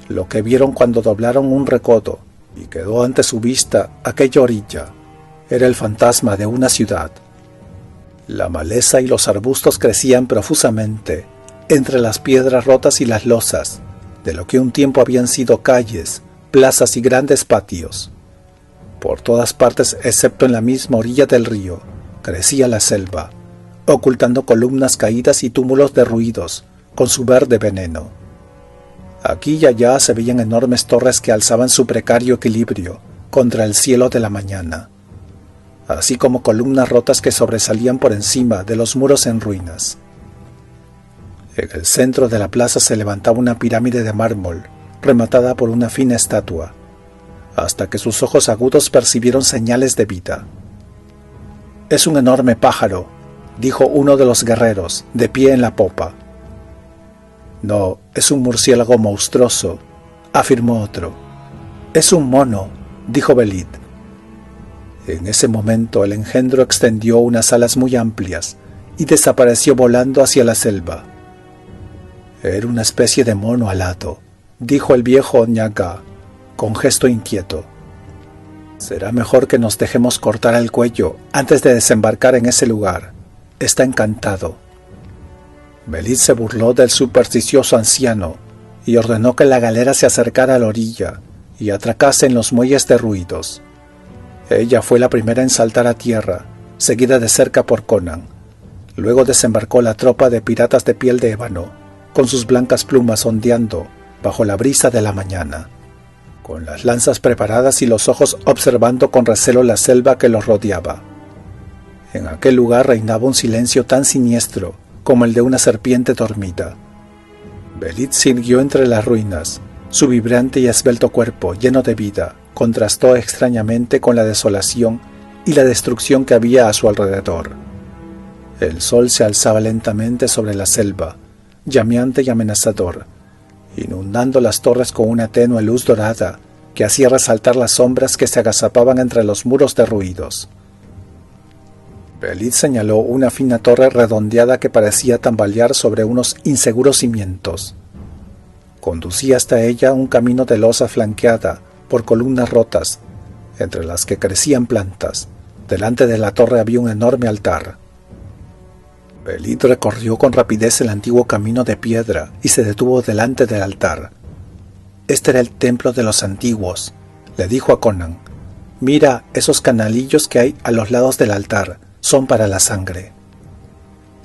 Lo que vieron cuando doblaron un recodo y quedó ante su vista aquella orilla era el fantasma de una ciudad. La maleza y los arbustos crecían profusamente entre las piedras rotas y las losas de lo que un tiempo habían sido calles, plazas y grandes patios. Por todas partes, excepto en la misma orilla del río, crecía la selva, ocultando columnas caídas y túmulos derruidos con su verde veneno. Aquí y allá se veían enormes torres que alzaban su precario equilibrio contra el cielo de la mañana, así como columnas rotas que sobresalían por encima de los muros en ruinas. En el centro de la plaza se levantaba una pirámide de mármol, rematada por una fina estatua, hasta que sus ojos agudos percibieron señales de vida. «Es un enorme pájaro», dijo uno de los guerreros, de pie en la popa. «No, es un murciélago monstruoso», afirmó otro. «Es un mono», dijo Belit. En ese momento el engendro extendió unas alas muy amplias y desapareció volando hacia la selva. «Era una especie de mono alado», dijo el viejo Ñaga, con gesto inquieto. «Será mejor que nos dejemos cortar el cuello antes de desembarcar en ese lugar. Está encantado». Belit se burló del supersticioso anciano y ordenó que la galera se acercara a la orilla y atracase en los muelles derruidos. Ella fue la primera en saltar a tierra, seguida de cerca por Conan. Luego desembarcó la tropa de piratas de piel de ébano, con sus blancas plumas ondeando bajo la brisa de la mañana, con las lanzas preparadas y los ojos observando con recelo la selva que los rodeaba. En aquel lugar reinaba un silencio tan siniestro como el de una serpiente dormida. Belit siguió entre las ruinas. Su vibrante y esbelto cuerpo, lleno de vida, contrastó extrañamente con la desolación y la destrucción que había a su alrededor. El sol se alzaba lentamente sobre la selva, llameante y amenazador, inundando las torres con una tenue luz dorada que hacía resaltar las sombras que se agazapaban entre los muros derruidos. Belit señaló una fina torre redondeada que parecía tambalear sobre unos inseguros cimientos. Conducía hasta ella un camino de losa flanqueada por columnas rotas, entre las que crecían plantas. Delante de la torre había un enorme altar. Belit recorrió con rapidez el antiguo camino de piedra y se detuvo delante del altar. «Este era el templo de los antiguos», le dijo a Conan. «Mira esos canalillos que hay a los lados del altar, son para la sangre.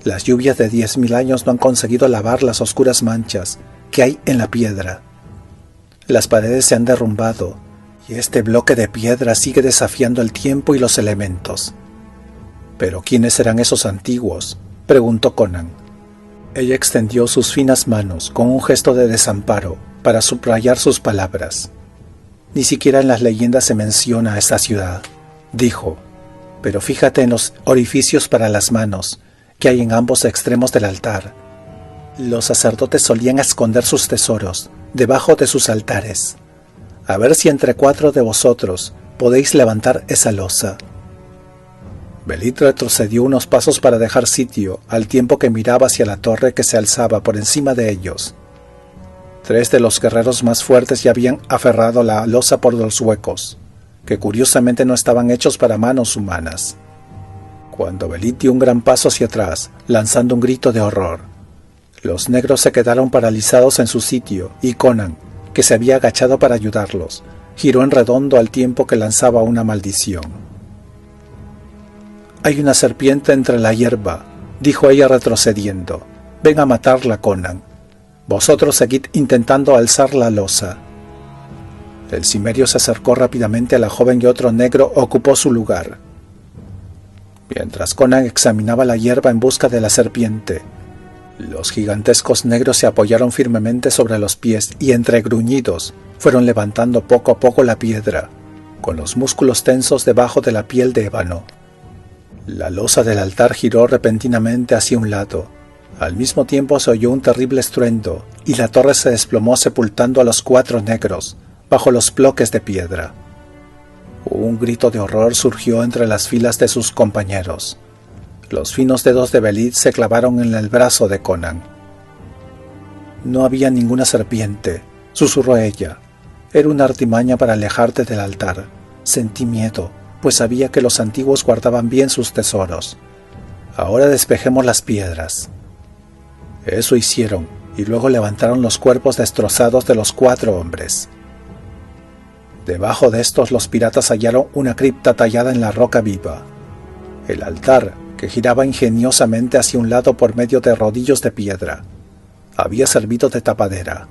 Las lluvias de 10.000 años no han conseguido lavar las oscuras manchas que hay en la piedra. Las paredes se han derrumbado y este bloque de piedra sigue desafiando el tiempo y los elementos». «¿Pero quiénes serán esos antiguos?», preguntó Conan. Ella extendió sus finas manos con un gesto de desamparo para subrayar sus palabras. «Ni siquiera en las leyendas se menciona a esta ciudad», dijo, «pero fíjate en los orificios para las manos que hay en ambos extremos del altar. Los sacerdotes solían esconder sus tesoros debajo de sus altares. A ver si entre 4 de vosotros podéis levantar esa losa». Belit retrocedió unos pasos para dejar sitio al tiempo que miraba hacia la torre que se alzaba por encima de ellos. 3 de los guerreros más fuertes ya habían aferrado la losa por los huecos, que curiosamente no estaban hechos para manos humanas. Cuando Belit dio un gran paso hacia atrás, lanzando un grito de horror, los negros se quedaron paralizados en su sitio y Conan, que se había agachado para ayudarlos, giró en redondo al tiempo que lanzaba una maldición. «Hay una serpiente entre la hierba», dijo ella retrocediendo. «Ven a matarla, Conan. Vosotros seguid intentando alzar la losa». El cimerio se acercó rápidamente a la joven y otro negro ocupó su lugar. Mientras Conan examinaba la hierba en busca de la serpiente, los gigantescos negros se apoyaron firmemente sobre los pies y entre gruñidos fueron levantando poco a poco la piedra, con los músculos tensos debajo de la piel de ébano. La losa del altar giró repentinamente hacia un lado, Al mismo tiempo se oyó un terrible estruendo y la torre se desplomó sepultando a los 4 negros bajo los bloques de piedra. Un grito de horror surgió entre las filas de sus compañeros. Los finos dedos de Belit se clavaron en el brazo de Conan. «No había ninguna serpiente», susurró ella. «Era una artimaña para alejarte del altar. Sentí miedo, pues sabía que los antiguos guardaban bien sus tesoros. Ahora despejemos las piedras». Eso hicieron, y luego levantaron los cuerpos destrozados de los 4 hombres. Debajo de estos los piratas hallaron una cripta tallada en la roca viva. El altar, que giraba ingeniosamente hacia un lado por medio de rodillos de piedra, había servido de tapadera.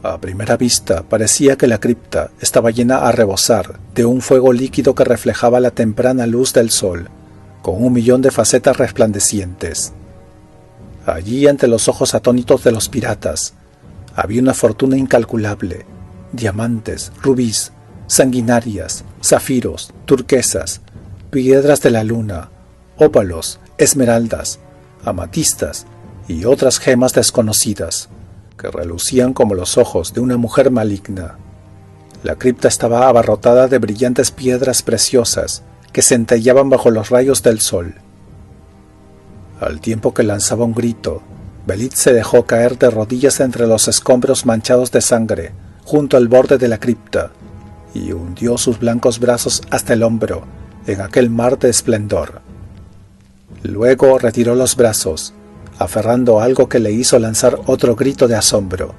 A primera vista parecía que la cripta estaba llena a rebosar de un fuego líquido que reflejaba la temprana luz del sol, con 1.000.000 de facetas resplandecientes. Allí, ante los ojos atónitos de los piratas, había una fortuna incalculable: diamantes, rubíes, sanguinarias, zafiros, turquesas, piedras de la luna, ópalos, esmeraldas, amatistas y otras gemas desconocidas, que relucían como los ojos de una mujer maligna. La cripta estaba abarrotada de brillantes piedras preciosas que centelleaban bajo los rayos del sol. Al tiempo que lanzaba un grito, Belit se dejó caer de rodillas entre los escombros manchados de sangre, junto al borde de la cripta, y hundió sus blancos brazos hasta el hombro en aquel mar de esplendor. Luego retiró los brazos, aferrando algo que le hizo lanzar otro grito de asombro.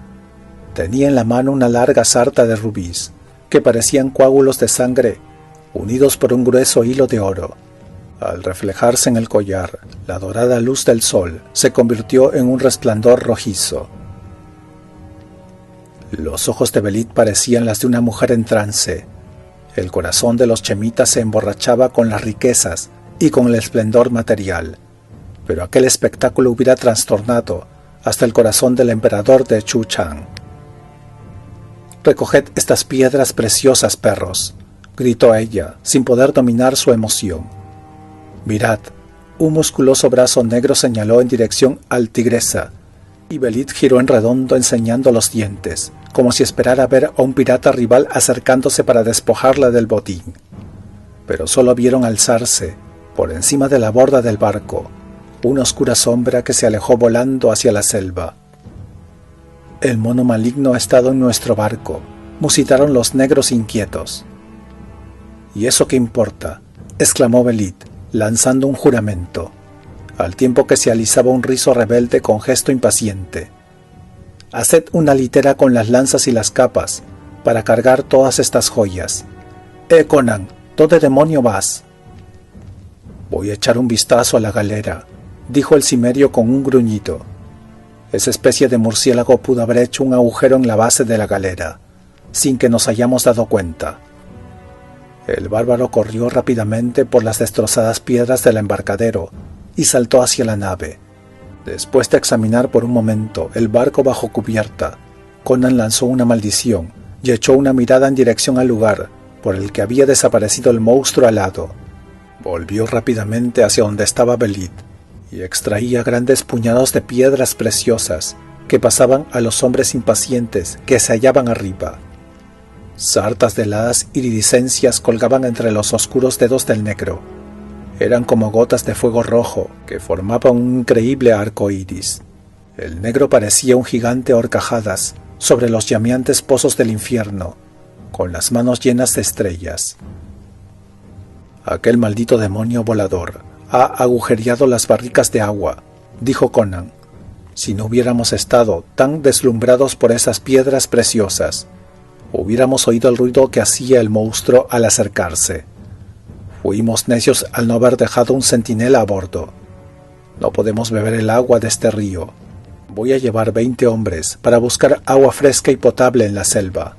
Tenía en la mano una larga sarta de rubíes, que parecían coágulos de sangre, unidos por un grueso hilo de oro. Al reflejarse en el collar, la dorada luz del sol se convirtió en un resplandor rojizo. Los ojos de Belit parecían las de una mujer en trance. El corazón de los chemitas se emborrachaba con las riquezas y con el esplendor material, pero aquel espectáculo hubiera trastornado hasta el corazón del emperador de Chu Chang. «Recoged estas piedras preciosas, perros», gritó ella, sin poder dominar su emoción. «Mirad», un musculoso brazo negro señaló en dirección al tigresa, y Belit giró en redondo enseñando los dientes, como si esperara ver a un pirata rival acercándose para despojarla del botín. Pero solo vieron alzarse, por encima de la borda del barco, una oscura sombra que se alejó volando hacia la selva. «El mono maligno ha estado en nuestro barco», musitaron los negros inquietos. «¿Y eso qué importa?», exclamó Belit, lanzando un juramento, al tiempo que se alisaba un rizo rebelde con gesto impaciente. «Haced una litera con las lanzas y las capas, para cargar todas estas joyas. Conan, ¿dónde demonio vas?» «Voy a echar un vistazo a la galera», dijo el cimerio con un gruñido. Esa especie de murciélago pudo haber hecho un agujero en la base de la galera, sin que nos hayamos dado cuenta. El bárbaro corrió rápidamente por las destrozadas piedras del embarcadero y saltó hacia la nave. Después de examinar por un momento el barco bajo cubierta, Conan lanzó una maldición y echó una mirada en dirección al lugar por el que había desaparecido el monstruo alado. Volvió rápidamente hacia donde estaba Belit y extraía grandes puñados de piedras preciosas que pasaban a los hombres impacientes que se hallaban arriba. Sartas de heladas iridiscencias colgaban entre los oscuros dedos del negro. Eran como gotas de fuego rojo que formaban un increíble arco iris. El negro parecía un gigante a horcajadas sobre los llameantes pozos del infierno, con las manos llenas de estrellas. «Aquel maldito demonio volador ha agujereado las barricas de agua», dijo Conan. «Si no hubiéramos estado tan deslumbrados por esas piedras preciosas, hubiéramos oído el ruido que hacía el monstruo al acercarse. Fuimos necios al no haber dejado un centinela a bordo. No podemos beber el agua de este río. Voy a llevar 20 hombres para buscar agua fresca y potable en la selva».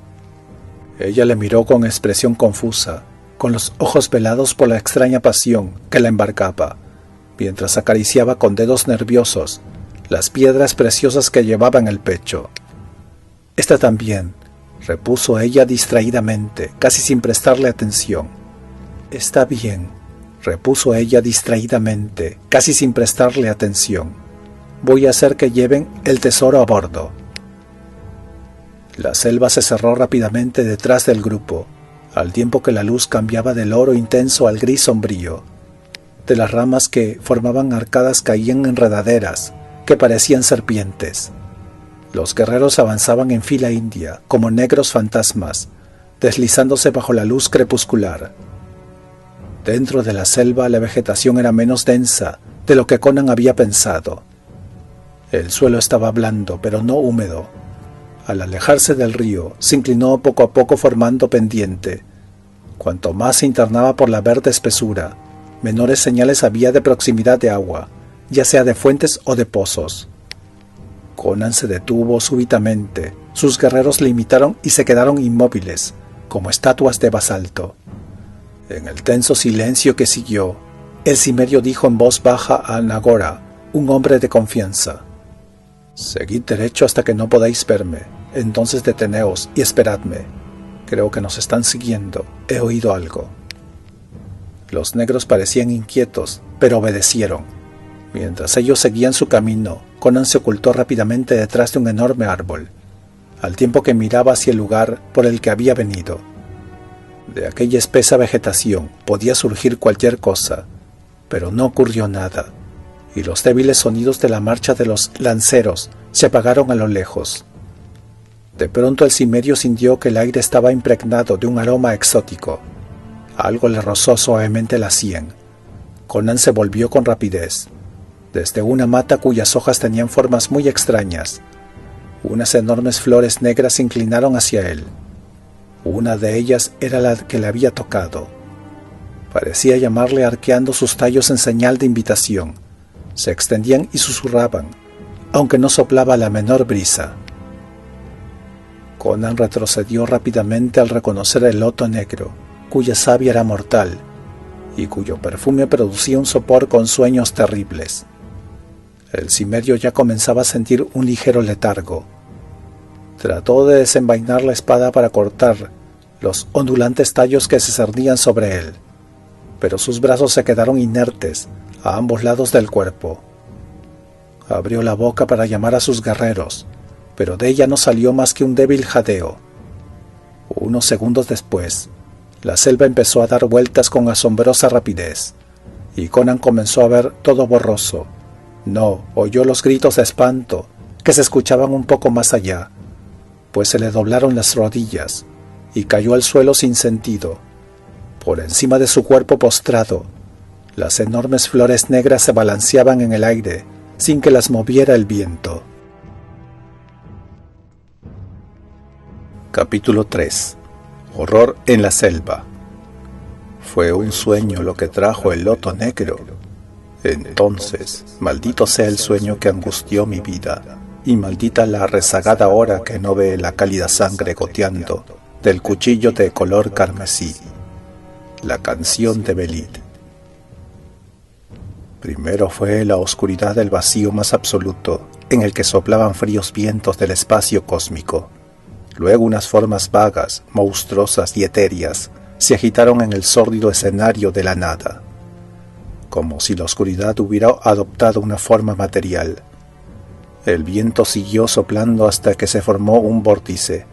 Ella le miró con expresión confusa, con los ojos velados por la extraña pasión que la embarcaba, mientras acariciaba con dedos nerviosos las piedras preciosas que llevaba en el pecho. «Esta también», repuso ella distraídamente, casi sin prestarle atención. «Está bien», repuso ella distraídamente, casi sin prestarle atención. Voy a hacer que lleven el tesoro a bordo. La selva se cerró rápidamente detrás del grupo, al tiempo que la luz cambiaba del oro intenso al gris sombrío. De las ramas que formaban arcadas caían enredaderas que parecían serpientes. Los guerreros avanzaban en fila india, como negros fantasmas, deslizándose bajo la luz crepuscular. Dentro de la selva la vegetación era menos densa de lo que Conan había pensado. El suelo estaba blando, pero no húmedo. Al alejarse del río, se inclinó poco a poco formando pendiente. Cuanto más se internaba por la verde espesura, menores señales había de proximidad de agua, ya sea de fuentes o de pozos. Conan se detuvo súbitamente. Sus guerreros le imitaron y se quedaron inmóviles, como estatuas de basalto. En el tenso silencio que siguió, el cimerio dijo en voz baja a Nagora, un hombre de confianza: «Seguid derecho hasta que no podáis verme, entonces deteneos y esperadme. Creo que nos están siguiendo, he oído algo». Los negros parecían inquietos, pero obedecieron. Mientras ellos seguían su camino, Conan se ocultó rápidamente detrás de un enorme árbol, al tiempo que miraba hacia el lugar por el que había venido. De aquella espesa vegetación podía surgir cualquier cosa, pero no ocurrió nada, y los débiles sonidos de la marcha de los lanceros se apagaron a lo lejos. De pronto el cimerio sintió que el aire estaba impregnado de un aroma exótico. Algo le rozó suavemente la sien. Conan se volvió con rapidez. Desde una mata cuyas hojas tenían formas muy extrañas, unas enormes flores negras se inclinaron hacia él. Una de ellas era la que le había tocado. Parecía llamarle arqueando sus tallos en señal de invitación. Se extendían y susurraban, aunque no soplaba la menor brisa. Conan retrocedió rápidamente al reconocer el loto negro, cuya savia era mortal, y cuyo perfume producía un sopor con sueños terribles. El cimerio ya comenzaba a sentir un ligero letargo. Trató de desenvainar la espada para cortar los ondulantes tallos que se cernían sobre él, pero sus brazos se quedaron inertes a ambos lados del cuerpo. Abrió la boca para llamar a sus guerreros, pero de ella no salió más que un débil jadeo. Unos segundos después, la selva empezó a dar vueltas con asombrosa rapidez, y Conan comenzó a ver todo borroso. No, oyó los gritos de espanto que se escuchaban un poco más allá, pues se le doblaron las rodillas y cayó al suelo sin sentido. Por encima de su cuerpo postrado, las enormes flores negras se balanceaban en el aire sin que las moviera el viento. Capítulo 3. Horror en la selva. Fue un sueño lo que trajo el loto negro. Entonces, maldito sea el sueño que angustió mi vida, y maldita la rezagada hora que no ve la cálida sangre goteando del cuchillo de color carmesí. La canción de Belid. Primero fue la oscuridad del vacío más absoluto, en el que soplaban fríos vientos del espacio cósmico. Luego unas formas vagas, monstruosas y etéreas se agitaron en el sórdido escenario de la nada, como si la oscuridad hubiera adoptado una forma material. El viento siguió soplando hasta que se formó un vórtice,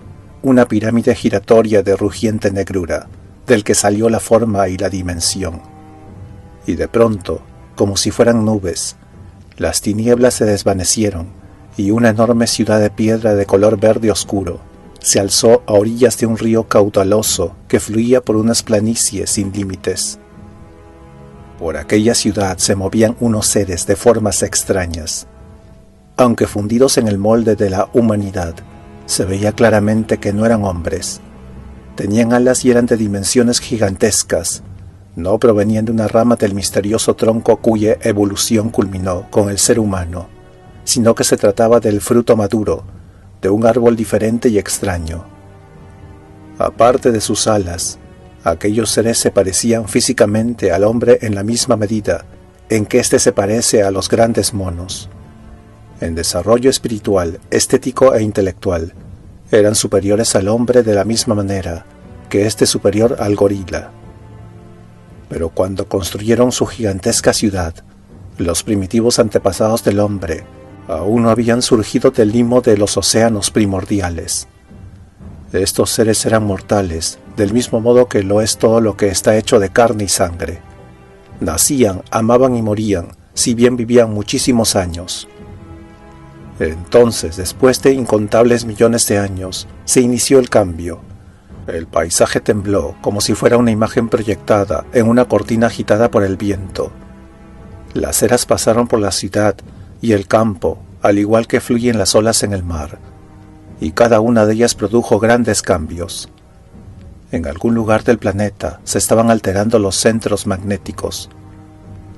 una pirámide giratoria de rugiente negrura, del que salió la forma y la dimensión. Y de pronto, como si fueran nubes, las tinieblas se desvanecieron y una enorme ciudad de piedra de color verde oscuro se alzó a orillas de un río caudaloso que fluía por unas planicies sin límites. Por aquella ciudad se movían unos seres de formas extrañas. Aunque fundidos en el molde de la humanidad, se veía claramente que no eran hombres. Tenían alas y eran de dimensiones gigantescas. No provenían de una rama del misterioso tronco cuya evolución culminó con el ser humano, sino que se trataba del fruto maduro, de un árbol diferente y extraño. Aparte de sus alas, aquellos seres se parecían físicamente al hombre en la misma medida en que éste se parece a los grandes monos. En desarrollo espiritual, estético e intelectual, eran superiores al hombre de la misma manera que éste superior al gorila. Pero cuando construyeron su gigantesca ciudad, los primitivos antepasados del hombre Aún no habían surgido del limo de los océanos primordiales. Estos seres eran mortales, del mismo modo que lo es todo lo que está hecho de carne y sangre. Nacían, amaban y morían, si bien vivían muchísimos años. Entonces, después de incontables millones de años, se inició el cambio. El paisaje tembló como si fuera una imagen proyectada en una cortina agitada por el viento. Las eras pasaron por la ciudad y el campo, al igual que fluyen las olas en el mar, y cada una de ellas produjo grandes cambios. En algún lugar del planeta se estaban alterando los centros magnéticos.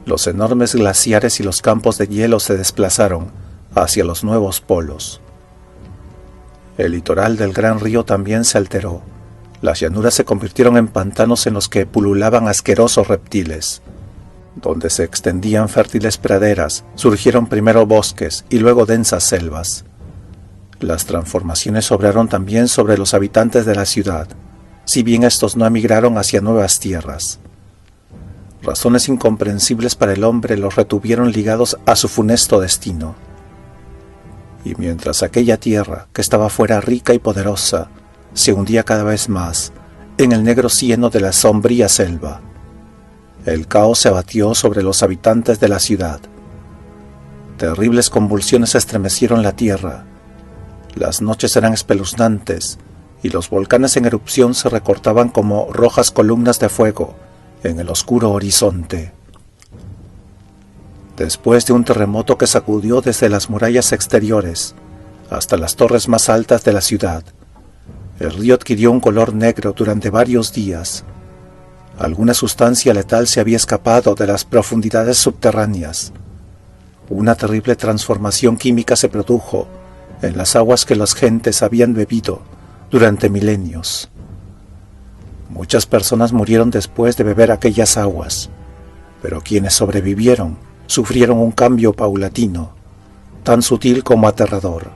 Los enormes glaciares y los campos de hielo se desplazaron hacia los nuevos polos. El litoral del gran río también se alteró. Las llanuras se convirtieron en pantanos en los que pululaban asquerosos reptiles. Donde se extendían fértiles praderas, surgieron primero bosques y luego densas selvas. Las transformaciones obraron también sobre los habitantes de la ciudad, si bien estos no emigraron hacia nuevas tierras. Razones incomprensibles para el hombre los retuvieron ligados a su funesto destino. Y mientras aquella tierra, que estaba fuera rica y poderosa, se hundía cada vez más en el negro cieno de la sombría selva, el caos se abatió sobre los habitantes de la ciudad. Terribles convulsiones estremecieron la tierra. Las noches eran espeluznantes y los volcanes en erupción se recortaban como rojas columnas de fuego en el oscuro horizonte. Después de un terremoto que sacudió desde las murallas exteriores hasta las torres más altas de la ciudad, el río adquirió un color negro durante varios días. Alguna sustancia letal se había escapado de las profundidades subterráneas. Una terrible transformación química se produjo en las aguas que las gentes habían bebido durante milenios. Muchas personas murieron después de beber aquellas aguas, pero quienes sobrevivieron sufrieron un cambio paulatino, tan sutil como aterrador.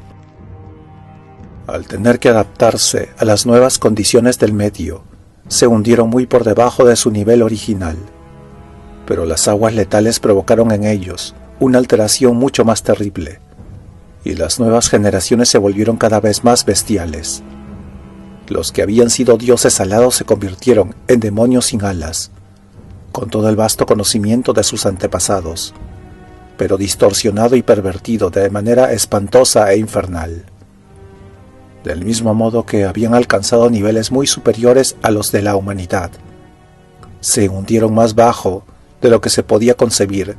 Al tener que adaptarse a las nuevas condiciones del medio, se hundieron muy por debajo de su nivel original, pero las aguas letales provocaron en ellos una alteración mucho más terrible, y las nuevas generaciones se volvieron cada vez más bestiales. Los que habían sido dioses alados se convirtieron en demonios sin alas, con todo el vasto conocimiento de sus antepasados, pero distorsionado y pervertido de manera espantosa e infernal. Del mismo modo que habían alcanzado niveles muy superiores a los de la humanidad, se hundieron más bajo de lo que se podía concebir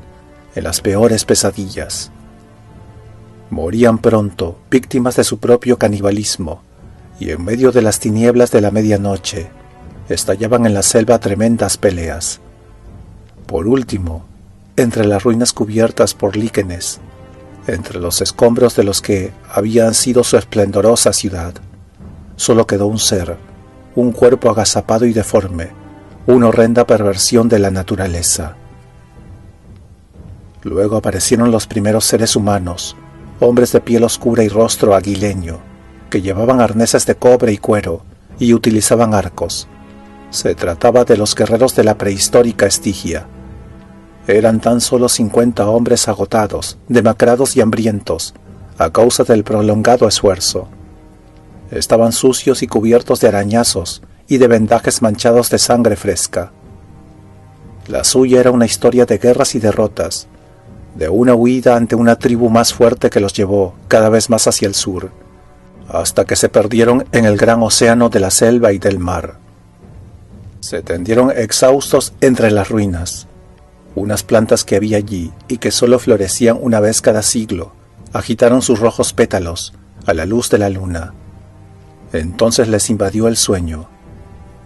en las peores pesadillas. Morían pronto, víctimas de su propio canibalismo, y en medio de las tinieblas de la medianoche, estallaban en la selva tremendas peleas. Por último, entre las ruinas cubiertas por líquenes, entre los escombros de los que habían sido su esplendorosa ciudad, solo quedó un ser, un cuerpo agazapado y deforme, una horrenda perversión de la naturaleza. Luego aparecieron los primeros seres humanos, hombres de piel oscura y rostro aguileño, que llevaban arneses de cobre y cuero y utilizaban arcos. Se trataba de los guerreros de la prehistórica Estigia. Eran tan solo 50 hombres agotados, demacrados y hambrientos, a causa del prolongado esfuerzo. Estaban sucios y cubiertos de arañazos y de vendajes manchados de sangre fresca. La suya era una historia de guerras y derrotas, de una huida ante una tribu más fuerte que los llevó cada vez más hacia el sur, hasta que se perdieron en el gran océano de la selva y del mar. Se tendieron exhaustos entre las ruinas. Unas plantas que había allí y que solo florecían una vez cada siglo, agitaron sus rojos pétalos a la luz de la luna. Entonces les invadió el sueño.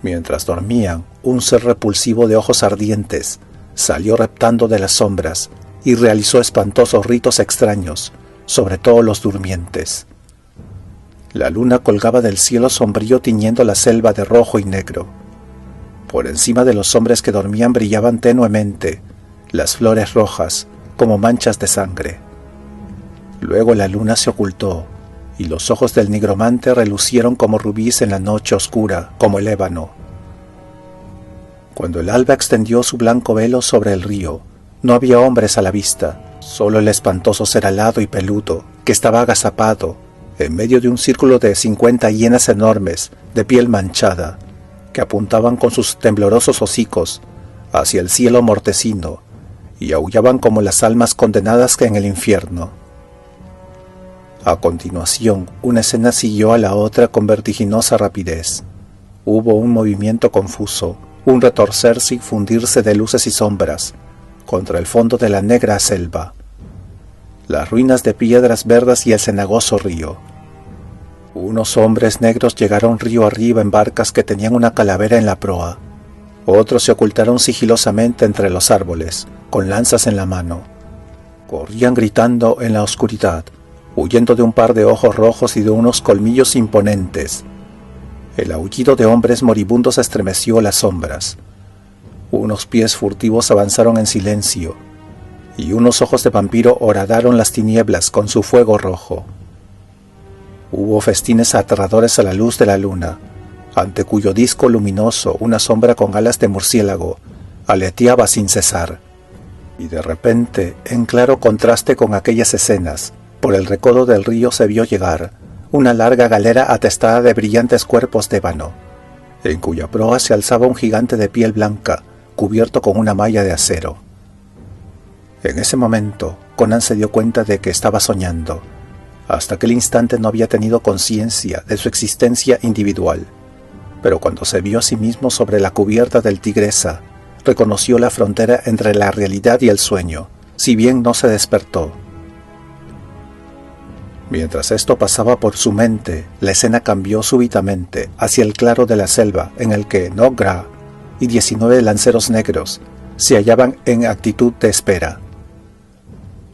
Mientras dormían, un ser repulsivo de ojos ardientes salió reptando de las sombras y realizó espantosos ritos extraños sobre todos los durmientes. La luna colgaba del cielo sombrío tiñendo la selva de rojo y negro. Por encima de los hombres que dormían brillaban tenuemente las flores rojas como manchas de sangre. Luego la luna se ocultó y los ojos del nigromante relucieron como rubíes en la noche oscura como el ébano. Cuando el alba extendió su blanco velo sobre el río, no había hombres a la vista, Solo el espantoso ser alado y peludo, que estaba agazapado en medio de un círculo de 50 hienas enormes de piel manchada, que apuntaban con sus temblorosos hocicos hacia el cielo mortecino y aullaban como las almas condenadas que en el infierno. A continuación, una escena siguió a la otra con vertiginosa rapidez. Hubo un movimiento confuso, un retorcerse y fundirse de luces y sombras contra el fondo de la negra selva, las ruinas de piedras verdes y el cenagoso río. Unos hombres negros llegaron río arriba en barcas que tenían una calavera en la proa. Otros se ocultaron sigilosamente entre los árboles, con lanzas en la mano. Corrían gritando en la oscuridad, huyendo de un par de ojos rojos y de unos colmillos imponentes. El aullido de hombres moribundos estremeció las sombras. Unos pies furtivos avanzaron en silencio, y unos ojos de vampiro horadaron las tinieblas con su fuego rojo. Hubo festines aterradores a la luz de la luna, ante cuyo disco luminoso una sombra con alas de murciélago aleteaba sin cesar. Y de repente, en claro contraste con aquellas escenas, por el recodo del río se vio llegar una larga galera atestada de brillantes cuerpos de ébano, en cuya proa se alzaba un gigante de piel blanca, cubierto con una malla de acero. En ese momento, Conan se dio cuenta de que estaba soñando. Hasta aquel instante no había tenido conciencia de su existencia individual, pero cuando se vio a sí mismo sobre la cubierta del Tigresa, reconoció la frontera entre la realidad y el sueño, si bien no se despertó. Mientras esto pasaba por su mente, la escena cambió súbitamente hacia el claro de la selva en el que Nogra y 19 lanceros negros se hallaban en actitud de espera.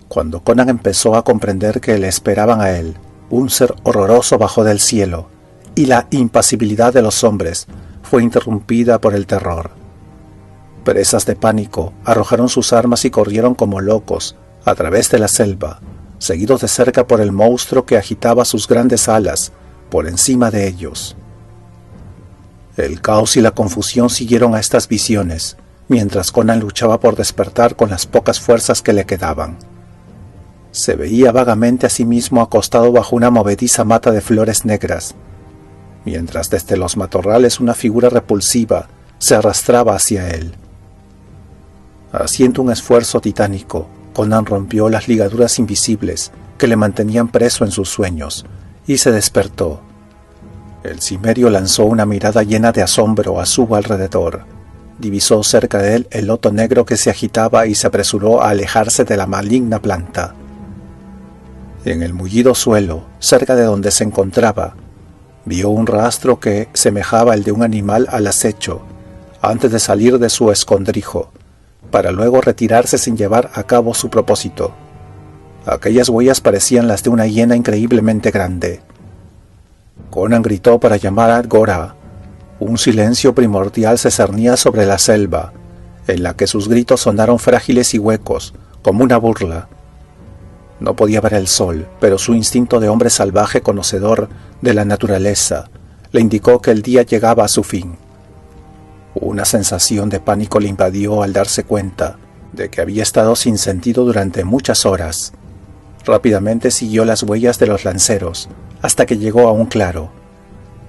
Cuando Conan empezó a comprender que le esperaban a él, un ser horroroso bajó del cielo, y la impasibilidad de los hombres fue interrumpida por el terror. Presas de pánico, arrojaron sus armas y corrieron como locos a través de la selva, seguidos de cerca por el monstruo que agitaba sus grandes alas por encima de ellos. El caos y la confusión siguieron a estas visiones, mientras Conan luchaba por despertar con las pocas fuerzas que le quedaban. Se veía vagamente a sí mismo acostado bajo una movediza mata de flores negras, mientras desde los matorrales una figura repulsiva se arrastraba hacia él. Haciendo un esfuerzo titánico, Conan rompió las ligaduras invisibles que le mantenían preso en sus sueños y se despertó. El cimerio lanzó una mirada llena de asombro a su alrededor. Divisó cerca de él el loto negro que se agitaba y se apresuró a alejarse de la maligna planta. En el mullido suelo, cerca de donde se encontraba, vio un rastro que semejaba el de un animal al acecho, antes de salir de su escondrijo, para luego retirarse sin llevar a cabo su propósito. Aquellas huellas parecían las de una hiena increíblemente grande. Conan gritó para llamar a Gora. Un silencio primordial se cernía sobre la selva, en la que sus gritos sonaron frágiles y huecos, como una burla. No podía ver el sol, pero su instinto de hombre salvaje conocedor de la naturaleza le indicó que el día llegaba a su fin. Una sensación de pánico le invadió al darse cuenta de que había estado sin sentido durante muchas horas. Rápidamente siguió las huellas de los lanceros hasta que llegó a un claro.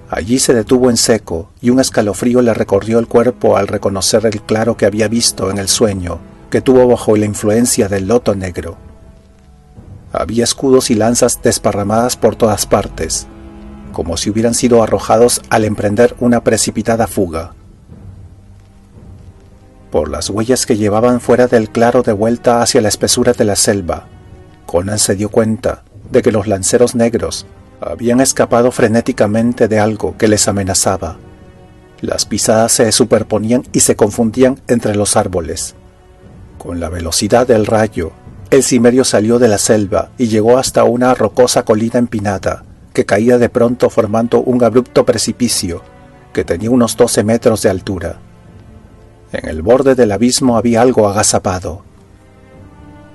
Allí se detuvo en seco y un escalofrío le recorrió el cuerpo al reconocer el claro que había visto en el sueño que tuvo bajo la influencia del loto negro. Había escudos y lanzas desparramadas por todas partes, como si hubieran sido arrojados al emprender una precipitada fuga. Por las huellas que llevaban fuera del claro de vuelta hacia la espesura de la selva, Conan se dio cuenta de que los lanceros negros habían escapado frenéticamente de algo que les amenazaba. Las pisadas se superponían y se confundían entre los árboles. Con la velocidad del rayo, el cimerio salió de la selva y llegó hasta una rocosa colina empinada que caía de pronto formando un abrupto precipicio que tenía unos 12 metros de altura. En el borde del abismo había algo agazapado.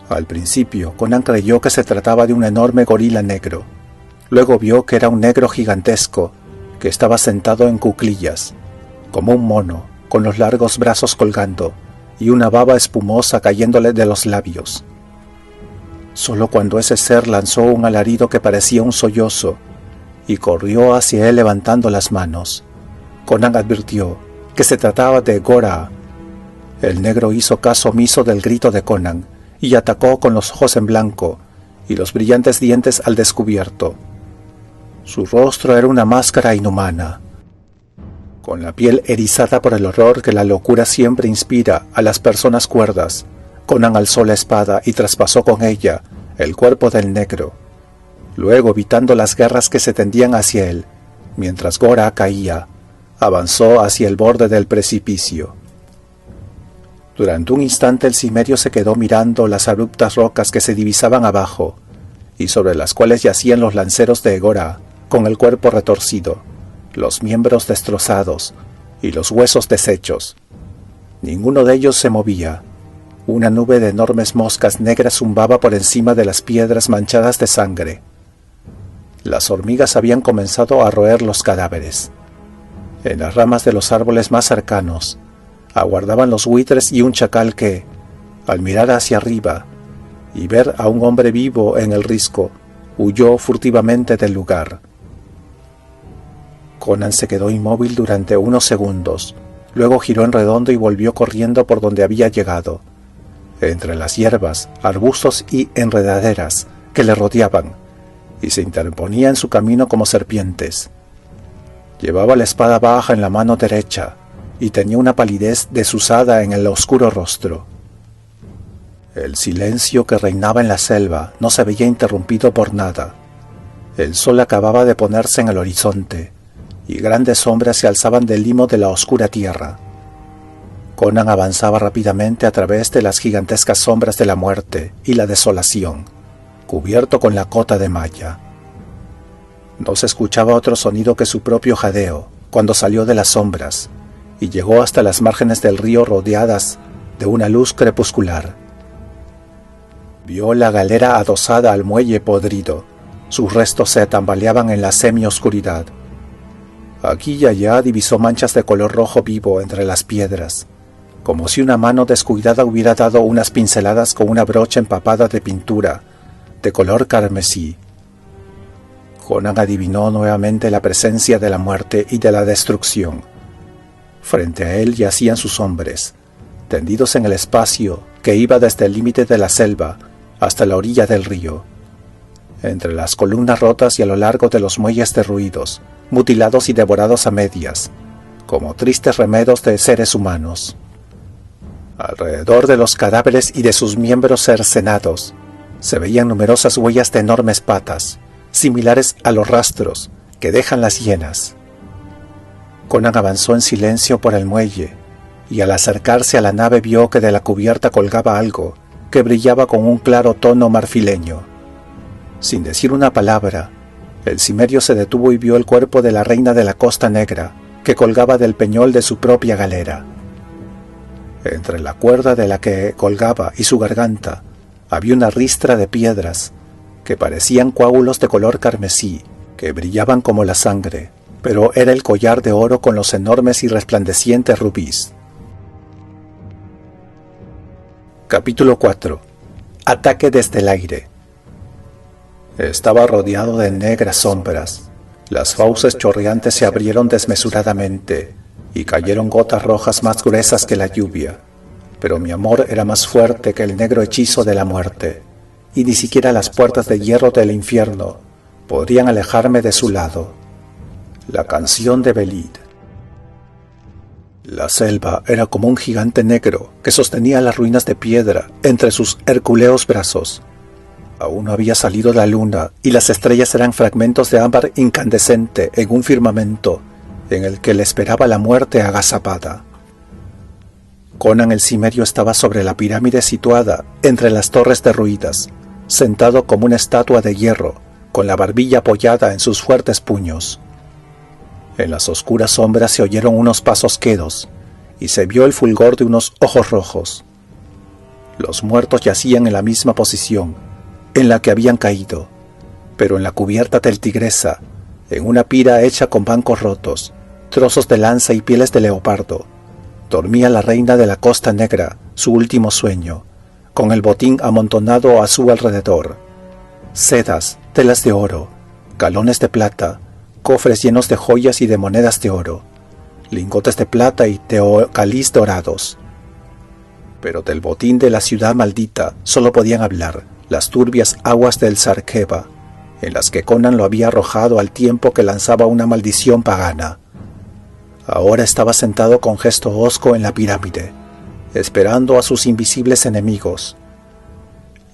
Al principio, Conan creyó que se trataba de un enorme gorila negro. Luego vio que era un negro gigantesco que estaba sentado en cuclillas, como un mono, con los largos brazos colgando y una baba espumosa cayéndole de los labios. Solo cuando ese ser lanzó un alarido que parecía un sollozo y corrió hacia él levantando las manos, Conan advirtió que se trataba de Gora. El negro hizo caso omiso del grito de Conan y atacó con los ojos en blanco y los brillantes dientes al descubierto. Su rostro era una máscara inhumana. Con la piel erizada por el horror que la locura siempre inspira a las personas cuerdas, Conan alzó la espada y traspasó con ella el cuerpo del negro. Luego, evitando las garras que se tendían hacia él, mientras Gora caía, avanzó hacia el borde del precipicio. Durante un instante el cimerio se quedó mirando las abruptas rocas que se divisaban abajo y sobre las cuales yacían los lanceros de Gora, con el cuerpo retorcido, los miembros destrozados y los huesos deshechos. Ninguno de ellos se movía. Una nube de enormes moscas negras zumbaba por encima de las piedras manchadas de sangre. Las hormigas habían comenzado a roer los cadáveres. En las ramas de los árboles más cercanos, aguardaban los buitres y un chacal que, al mirar hacia arriba y ver a un hombre vivo en el risco, huyó furtivamente del lugar. Conan se quedó inmóvil durante unos segundos, luego giró en redondo y volvió corriendo por donde había llegado, entre las hierbas, arbustos y enredaderas que le rodeaban, y se interponía en su camino como serpientes. Llevaba la espada baja en la mano derecha, y tenía una palidez desusada en el oscuro rostro. El silencio que reinaba en la selva no se veía interrumpido por nada. El sol acababa de ponerse en el horizonte, y grandes sombras se alzaban del limo de la oscura tierra. Conan avanzaba rápidamente a través de las gigantescas sombras de la muerte y la desolación, cubierto con la cota de malla. No se escuchaba otro sonido que su propio jadeo cuando salió de las sombras y llegó hasta las márgenes del río rodeadas de una luz crepuscular. Vio la galera adosada al muelle podrido. Sus restos se tambaleaban en la semioscuridad. Aquí y allá divisó manchas de color rojo vivo entre las piedras, como si una mano descuidada hubiera dado unas pinceladas con una brocha empapada de pintura de color carmesí. Conan adivinó nuevamente la presencia de la muerte y de la destrucción. Frente a él yacían sus hombres, tendidos en el espacio que iba desde el límite de la selva hasta la orilla del río, entre las columnas rotas y a lo largo de los muelles derruidos, mutilados y devorados a medias, como tristes remedos de seres humanos. Alrededor de los cadáveres y de sus miembros cercenados, se veían numerosas huellas de enormes patas, similares a los rastros que dejan las hienas. Conan avanzó en silencio por el muelle, y al acercarse a la nave vio que de la cubierta colgaba algo que brillaba con un claro tono marfileño. Sin decir una palabra, el cimerio se detuvo y vio el cuerpo de la reina de la Costa Negra, que colgaba del peñol de su propia galera. Entre la cuerda de la que colgaba y su garganta había una ristra de piedras que parecían coágulos de color carmesí, que brillaban como la sangre, pero era el collar de oro con los enormes y resplandecientes rubíes. Capítulo 4. Ataque desde el aire. Estaba rodeado de negras sombras. Las fauces chorreantes se abrieron desmesuradamente y cayeron gotas rojas más gruesas que la lluvia. Pero mi amor era más fuerte que el negro hechizo de la muerte, y ni siquiera las puertas de hierro del infierno podrían alejarme de su lado. La canción de Belid. La selva era como un gigante negro que sostenía las ruinas de piedra entre sus hercúleos brazos. Aún no había salido la luna y las estrellas eran fragmentos de ámbar incandescente en un firmamento en el que le esperaba la muerte agazapada. Conan el cimerio estaba sobre la pirámide situada entre las torres derruidas, sentado como una estatua de hierro, con la barbilla apoyada en sus fuertes puños. En las oscuras sombras se oyeron unos pasos quedos, y se vio el fulgor de unos ojos rojos. Los muertos yacían en la misma posición en la que habían caído, pero en la cubierta del Tigresa, en una pira hecha con bancos rotos, trozos de lanza y pieles de leopardo, dormía la reina de la Costa Negra su último sueño, con el botín amontonado a su alrededor. Sedas, telas de oro, galones de plata, cofres llenos de joyas y de monedas de oro, lingotes de plata y teocalís dorados. Pero del botín de la ciudad maldita solo podían hablar las turbias aguas del Sarkeva, en las que Conan lo había arrojado al tiempo que lanzaba una maldición pagana. Ahora estaba sentado con gesto hosco en la pirámide, esperando a sus invisibles enemigos.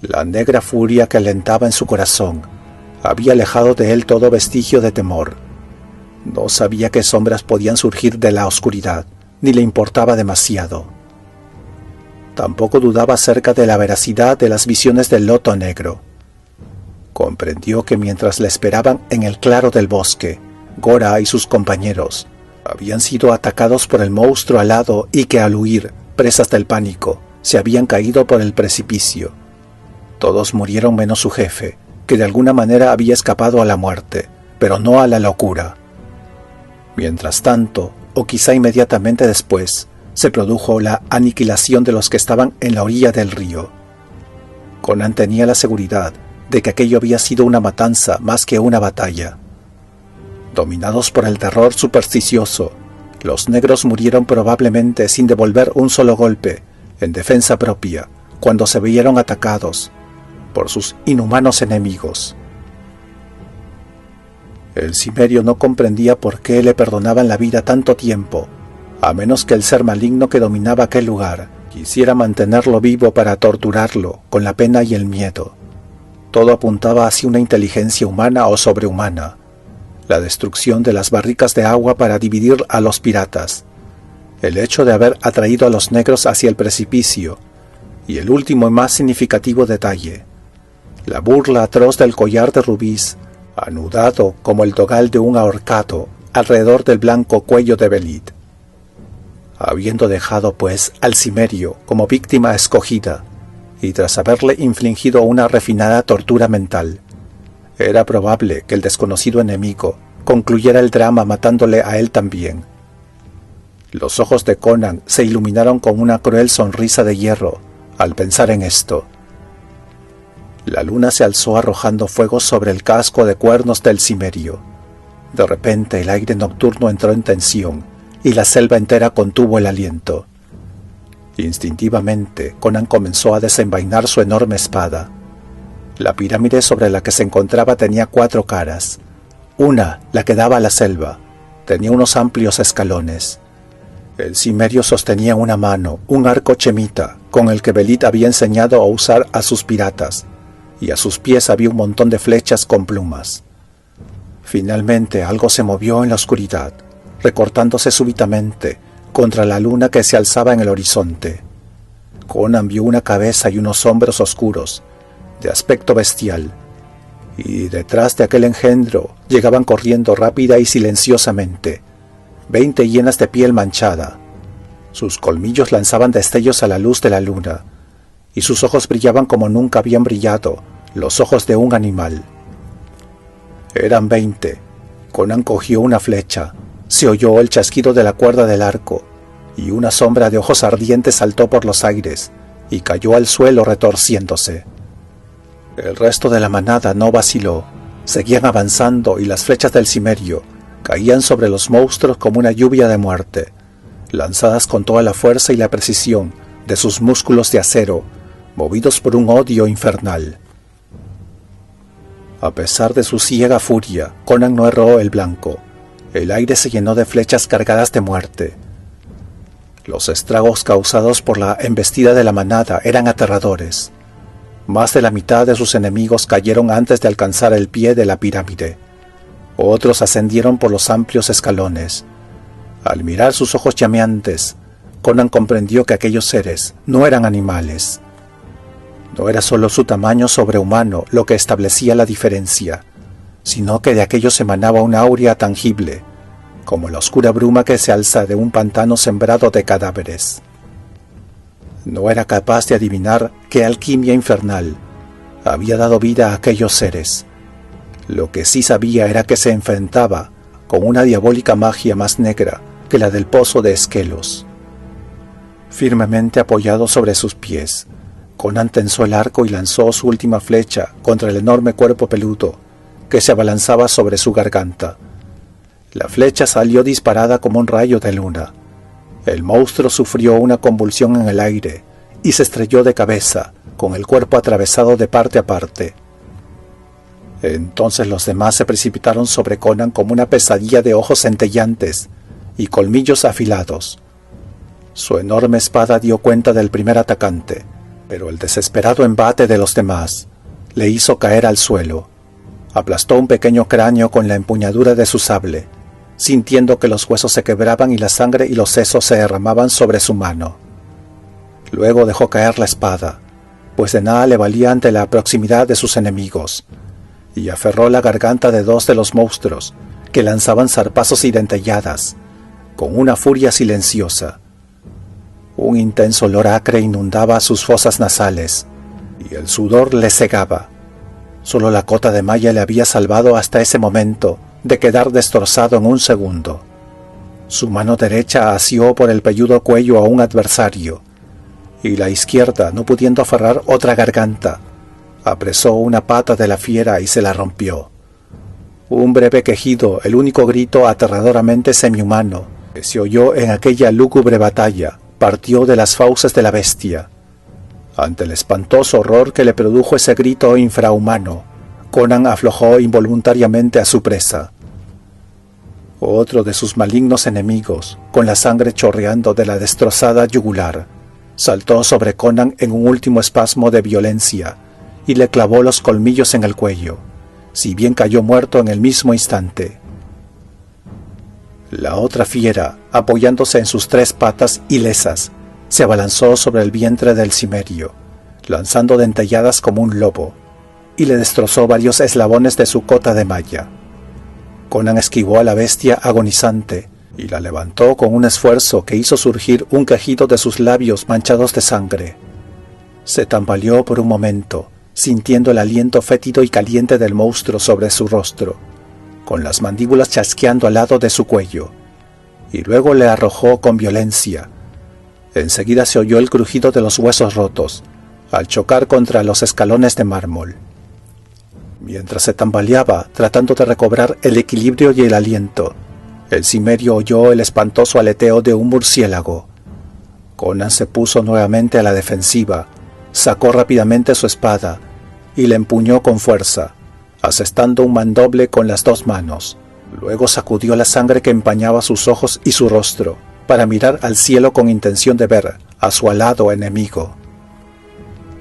La negra furia que alentaba en su corazón había alejado de él todo vestigio de temor. No sabía qué sombras podían surgir de la oscuridad, ni le importaba demasiado. Tampoco dudaba acerca de la veracidad de las visiones del loto negro. Comprendió que mientras le esperaban en el claro del bosque, Gora y sus compañeros habían sido atacados por el monstruo alado y que al huir, presas del pánico, se habían caído por el precipicio. Todos murieron menos su jefe, que de alguna manera había escapado a la muerte, pero no a la locura. Mientras tanto, o quizá inmediatamente después, se produjo la aniquilación de los que estaban en la orilla del río. Conan tenía la seguridad de que aquello había sido una matanza más que una batalla. Dominados por el terror supersticioso, los negros murieron probablemente sin devolver un solo golpe, en defensa propia, cuando se vieron atacados por sus inhumanos enemigos. El cimerio no comprendía por qué le perdonaban la vida tanto tiempo, a menos que el ser maligno que dominaba aquel lugar quisiera mantenerlo vivo para torturarlo con la pena y el miedo. Todo apuntaba hacia una inteligencia humana o sobrehumana, la destrucción de las barricas de agua para dividir a los piratas, el hecho de haber atraído a los negros hacia el precipicio, y el último y más significativo detalle, la burla atroz del collar de rubíes, anudado como el dogal de un ahorcado alrededor del blanco cuello de Belit. Habiendo dejado, pues, al cimerio como víctima escogida, y tras haberle infligido una refinada tortura mental, era probable que el desconocido enemigo concluyera el drama matándole a él también. Los ojos de Conan se iluminaron con una cruel sonrisa de hierro al pensar en esto. La luna se alzó arrojando fuego sobre el casco de cuernos del cimerio. De repente el aire nocturno entró en tensión y la selva entera contuvo el aliento. Instintivamente, Conan comenzó a desenvainar su enorme espada. La pirámide sobre la que se encontraba tenía 4 caras. Una, la que daba a la selva, tenía unos amplios escalones. El cimerio sostenía en una mano un arco chemita con el que Belit había enseñado a usar a sus piratas, y a sus pies había un montón de flechas con plumas. Finalmente algo se movió en la oscuridad, recortándose súbitamente contra la luna que se alzaba en el horizonte. Conan vio una cabeza y unos hombros oscuros, de aspecto bestial, y detrás de aquel engendro llegaban corriendo rápida y silenciosamente 20 hienas de piel manchada. Sus colmillos lanzaban destellos a la luz de la luna, y sus ojos brillaban como nunca habían brillado los ojos de un animal. Eran 20. Conan cogió una flecha, se oyó el chasquido de la cuerda del arco, y una sombra de ojos ardientes saltó por los aires y cayó al suelo retorciéndose. El resto de la manada no vaciló, seguían avanzando y las flechas del cimerio caían sobre los monstruos como una lluvia de muerte, lanzadas con toda la fuerza y la precisión de sus músculos de acero, movidos por un odio infernal. A pesar de su ciega furia, Conan no erró el blanco. El aire se llenó de flechas cargadas de muerte. Los estragos causados por la embestida de la manada eran aterradores. Más de la mitad de sus enemigos cayeron antes de alcanzar el pie de la pirámide. Otros ascendieron por los amplios escalones. Al mirar sus ojos llameantes, Conan comprendió que aquellos seres no eran animales. No era solo su tamaño sobrehumano lo que establecía la diferencia, sino que de aquellos emanaba una aurea tangible, como la oscura bruma que se alza de un pantano sembrado de cadáveres. No era capaz de adivinar qué alquimia infernal había dado vida a aquellos seres. Lo que sí sabía era que se enfrentaba con una diabólica magia más negra que la del pozo de Esquelos. Firmemente apoyado sobre sus pies, Conan tensó el arco y lanzó su última flecha contra el enorme cuerpo peludo que se abalanzaba sobre su garganta. La flecha salió disparada como un rayo de luna. El monstruo sufrió una convulsión en el aire y se estrelló de cabeza, con el cuerpo atravesado de parte a parte. Entonces los demás se precipitaron sobre Conan como una pesadilla de ojos centellantes y colmillos afilados. Su enorme espada dio cuenta del primer atacante, pero el desesperado embate de los demás le hizo caer al suelo. Aplastó un pequeño cráneo con la empuñadura de su sable, sintiendo que los huesos se quebraban y la sangre y los sesos se derramaban sobre su mano. Luego dejó caer la espada, pues de nada le valía ante la proximidad de sus enemigos, y aferró la garganta de dos de los monstruos que lanzaban zarpazos y dentelladas, con una furia silenciosa. Un intenso olor acre inundaba sus fosas nasales, y el sudor le cegaba. Solo la cota de malla le había salvado hasta ese momento de quedar destrozado en un segundo. Su mano derecha asió por el velludo cuello a un adversario, y la izquierda, no pudiendo aferrar otra garganta, apresó una pata de la fiera y se la rompió. Un breve quejido, el único grito aterradoramente semihumano que se oyó en aquella lúgubre batalla, partió de las fauces de la bestia. Ante el espantoso horror que le produjo ese grito infrahumano, Conan aflojó involuntariamente a su presa. Otro de sus malignos enemigos, con la sangre chorreando de la destrozada yugular, saltó sobre Conan en un último espasmo de violencia y le clavó los colmillos en el cuello, si bien cayó muerto en el mismo instante. La otra fiera, apoyándose en sus 3 patas ilesas, se abalanzó sobre el vientre del cimerio, lanzando dentelladas como un lobo, y le destrozó varios eslabones de su cota de malla. Conan esquivó a la bestia agonizante y la levantó con un esfuerzo que hizo surgir un quejido de sus labios manchados de sangre. Se tambaleó por un momento, sintiendo el aliento fétido y caliente del monstruo sobre su rostro, con las mandíbulas chasqueando al lado de su cuello, y luego le arrojó con violencia. Enseguida se oyó el crujido de los huesos rotos, al chocar contra los escalones de mármol. Mientras se tambaleaba, tratando de recobrar el equilibrio y el aliento, el cimerio oyó el espantoso aleteo de un murciélago. Conan se puso nuevamente a la defensiva, sacó rápidamente su espada y la empuñó con fuerza, asestando un mandoble con las 2 manos. Luego sacudió la sangre que empañaba sus ojos y su rostro, para mirar al cielo con intención de ver a su alado enemigo.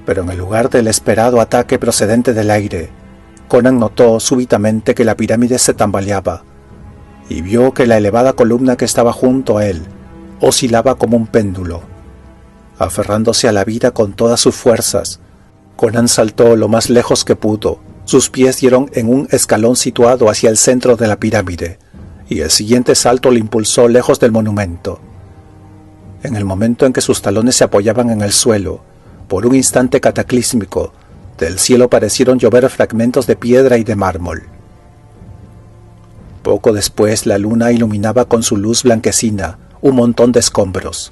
Pero en el lugar del esperado ataque procedente del aire, Conan notó súbitamente que la pirámide se tambaleaba, y vio que la elevada columna que estaba junto a él oscilaba como un péndulo. Aferrándose a la vida con todas sus fuerzas, Conan saltó lo más lejos que pudo. Sus pies dieron en un escalón situado hacia el centro de la pirámide, y el siguiente salto le impulsó lejos del monumento. En el momento en que sus talones se apoyaban en el suelo, por un instante cataclísmico, del cielo parecieron llover fragmentos de piedra y de mármol. Poco después la luna iluminaba con su luz blanquecina un montón de escombros.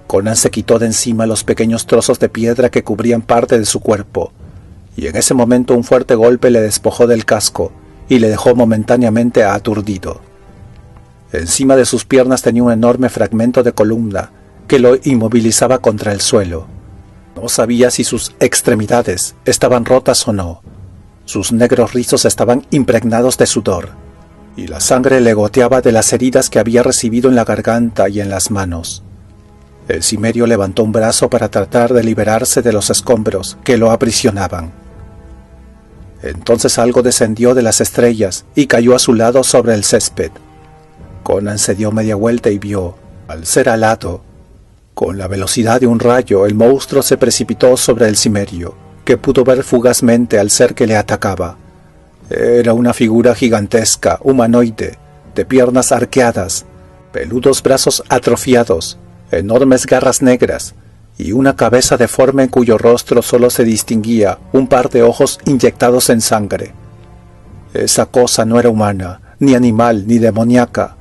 Conan se quitó de encima los pequeños trozos de piedra que cubrían parte de su cuerpo, y en ese momento un fuerte golpe le despojó del casco y le dejó momentáneamente aturdido. Encima de sus piernas tenía un enorme fragmento de columna que lo inmovilizaba contra el suelo. No sabía si sus extremidades estaban rotas o no. Sus negros rizos estaban impregnados de sudor, y la sangre le goteaba de las heridas que había recibido en la garganta y en las manos. El cimerio levantó un brazo para tratar de liberarse de los escombros que lo aprisionaban. Entonces algo descendió de las estrellas y cayó a su lado sobre el césped. Conan se dio media vuelta y vio, al ser alado, con la velocidad de un rayo, el monstruo se precipitó sobre el cimerio, que pudo ver fugazmente al ser que le atacaba. Era una figura gigantesca, humanoide, de piernas arqueadas, peludos brazos atrofiados, enormes garras negras y una cabeza deforme en cuyo rostro solo se distinguía un par de ojos inyectados en sangre. Esa cosa no era humana, ni animal, ni demoníaca,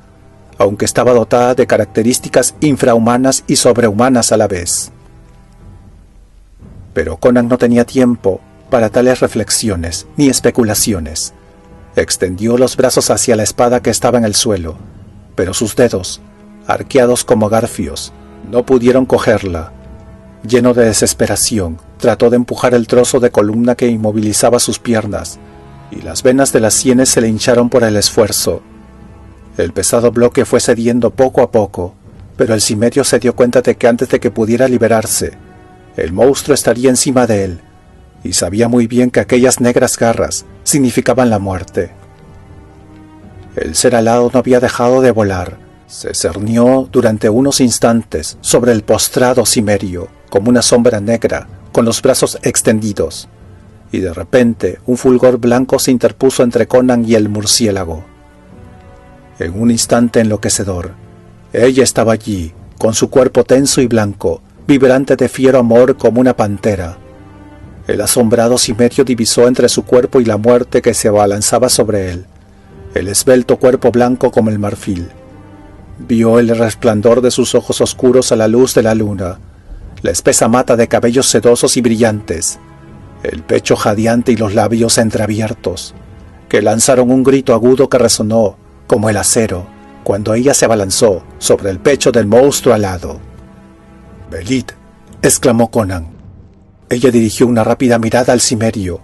aunque estaba dotada de características infrahumanas y sobrehumanas a la vez. Pero Conan no tenía tiempo para tales reflexiones ni especulaciones. Extendió los brazos hacia la espada que estaba en el suelo, pero sus dedos, arqueados como garfios, no pudieron cogerla. Lleno de desesperación, trató de empujar el trozo de columna que inmovilizaba sus piernas, y las venas de las sienes se le hincharon por el esfuerzo. El pesado bloque fue cediendo poco a poco, pero el cimerio se dio cuenta de que antes de que pudiera liberarse, el monstruo estaría encima de él, y sabía muy bien que aquellas negras garras significaban la muerte. El ser alado no había dejado de volar. Se cernió durante unos instantes sobre el postrado cimerio, como una sombra negra, con los brazos extendidos, y de repente un fulgor blanco se interpuso entre Conan y el murciélago. En un instante enloquecedor, ella estaba allí, con su cuerpo tenso y blanco, vibrante de fiero amor como una pantera. El asombrado cimerio divisó entre su cuerpo y la muerte que se abalanzaba sobre él, el esbelto cuerpo blanco como el marfil. Vio el resplandor de sus ojos oscuros a la luz de la luna, la espesa mata de cabellos sedosos y brillantes, el pecho jadeante y los labios entreabiertos, que lanzaron un grito agudo que resonó como el acero cuando ella se abalanzó sobre el pecho del monstruo alado. «Belit», exclamó Conan. Ella dirigió una rápida mirada al cimerio,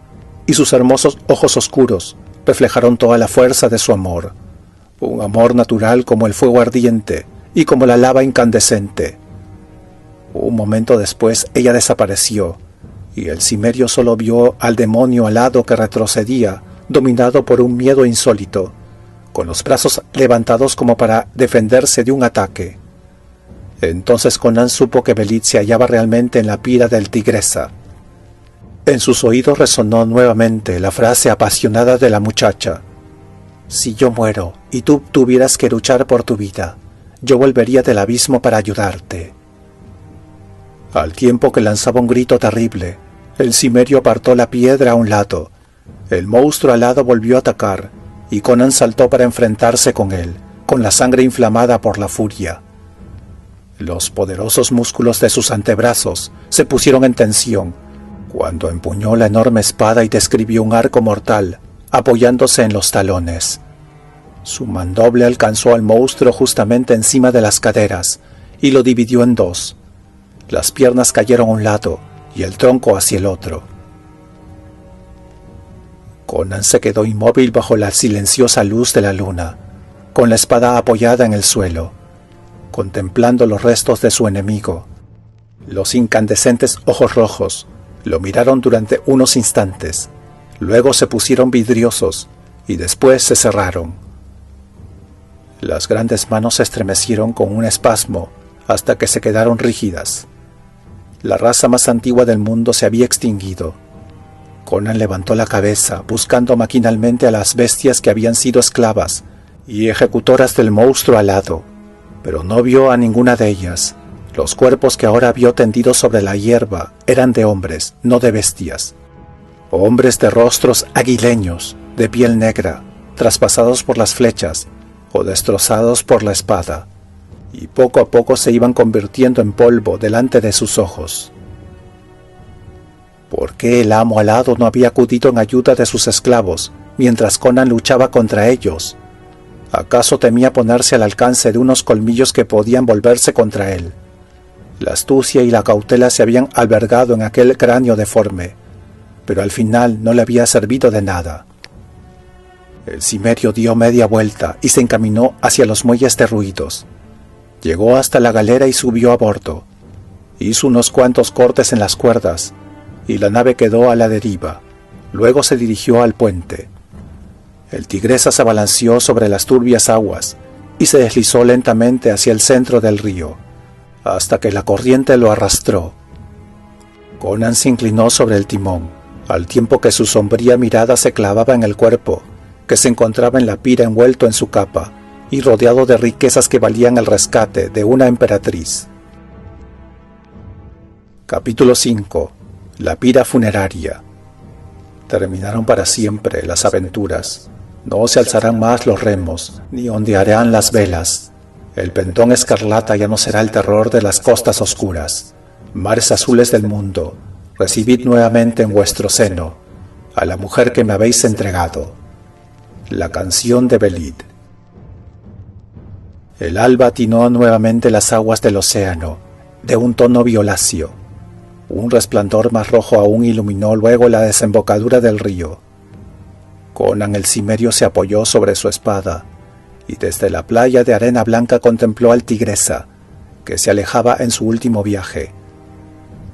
y sus hermosos ojos oscuros reflejaron toda la fuerza de su amor, un amor natural como el fuego ardiente y como la lava incandescente. Un momento después ella desapareció, y el cimerio solo vio al demonio alado que retrocedía, dominado por un miedo insólito, con los brazos levantados como para defenderse de un ataque. Entonces Conan supo que Belit se hallaba realmente en la pira del Tigresa. En sus oídos resonó nuevamente la frase apasionada de la muchacha: «Si yo muero y tú tuvieras que luchar por tu vida, yo volvería del abismo para ayudarte». Al tiempo que lanzaba un grito terrible, el cimerio apartó la piedra a un lado. El monstruo alado volvió a atacar, y Conan saltó para enfrentarse con él, con la sangre inflamada por la furia. Los poderosos músculos de sus antebrazos se pusieron en tensión cuando empuñó la enorme espada y describió un arco mortal, apoyándose en los talones. Su mandoble alcanzó al monstruo justamente encima de las caderas y lo dividió en dos. Las piernas cayeron a un lado y el tronco hacia el otro. Conan se quedó inmóvil bajo la silenciosa luz de la luna, con la espada apoyada en el suelo, contemplando los restos de su enemigo. Los incandescentes ojos rojos lo miraron durante unos instantes, luego se pusieron vidriosos y después se cerraron. Las grandes manos se estremecieron con un espasmo hasta que se quedaron rígidas. La raza más antigua del mundo se había extinguido. Conan levantó la cabeza, buscando maquinalmente a las bestias que habían sido esclavas y ejecutoras del monstruo alado, pero no vio a ninguna de ellas. Los cuerpos que ahora vio tendidos sobre la hierba eran de hombres, no de bestias. Hombres de rostros aguileños, de piel negra, traspasados por las flechas o destrozados por la espada, y poco a poco se iban convirtiendo en polvo delante de sus ojos. ¿Por qué el amo alado no había acudido en ayuda de sus esclavos mientras Conan luchaba contra ellos? ¿Acaso temía ponerse al alcance de unos colmillos que podían volverse contra él? La astucia y la cautela se habían albergado en aquel cráneo deforme, pero al final no le había servido de nada. El cimerio dio media vuelta y se encaminó hacia los muelles derruidos. Llegó hasta la galera y subió a bordo. Hizo unos cuantos cortes en las cuerdas, y la nave quedó a la deriva. Luego se dirigió al puente. El Tigresa se abalanceó sobre las turbias aguas y se deslizó lentamente hacia el centro del río, hasta que la corriente lo arrastró. Conan se inclinó sobre el timón, al tiempo que su sombría mirada se clavaba en el cuerpo, que se encontraba en la pira envuelto en su capa y rodeado de riquezas que valían el rescate de una emperatriz. Capítulo 5. La pira funeraria. Terminaron para siempre las aventuras. No se alzarán más los remos, ni ondearán las velas. El pentón escarlata ya no será el terror de las costas oscuras. Mares azules del mundo recibid nuevamente en vuestro seno a la mujer que me habéis entregado. La canción de Belid. El alba tinó nuevamente las aguas del océano, de un tono violáceo. Un resplandor más rojo aún iluminó luego la desembocadura del río. Conan el cimerio se apoyó sobre su espada, y desde la playa de arena blanca contempló al Tigresa, que se alejaba en su último viaje.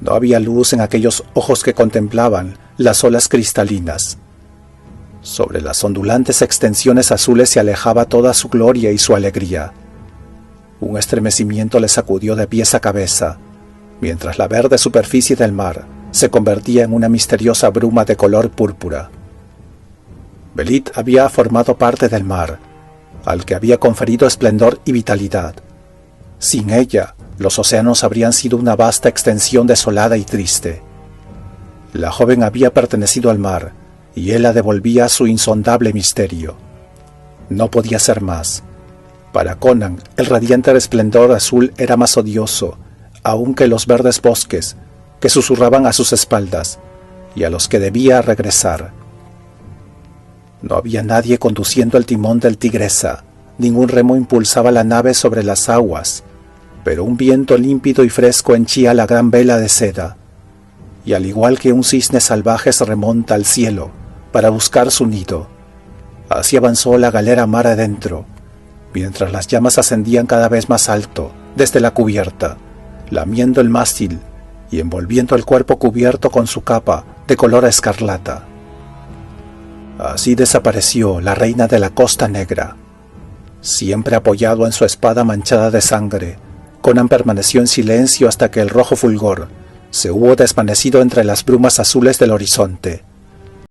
No había luz en aquellos ojos que contemplaban las olas cristalinas. Sobre las ondulantes extensiones azules se alejaba toda su gloria y su alegría. Un estremecimiento le sacudió de pies a cabeza, mientras la verde superficie del mar se convertía en una misteriosa bruma de color púrpura. Belid había formado parte del mar, al que había conferido esplendor y vitalidad. Sin ella, los océanos habrían sido una vasta extensión desolada y triste. La joven había pertenecido al mar, y él la devolvía a su insondable misterio. No podía ser más. Para Conan, el radiante esplendor azul era más odioso, aún que los verdes bosques, que susurraban a sus espaldas, y a los que debía regresar. No había nadie conduciendo el timón del Tigresa, ningún remo impulsaba la nave sobre las aguas, pero un viento límpido y fresco henchía la gran vela de seda, y al igual que un cisne salvaje se remonta al cielo para buscar su nido, así avanzó la galera mar adentro, mientras las llamas ascendían cada vez más alto desde la cubierta, lamiendo el mástil y envolviendo el cuerpo cubierto con su capa de color escarlata. Así desapareció la reina de la Costa Negra. Siempre apoyado en su espada manchada de sangre, Conan permaneció en silencio hasta que el rojo fulgor se hubo desvanecido entre las brumas azules del horizonte.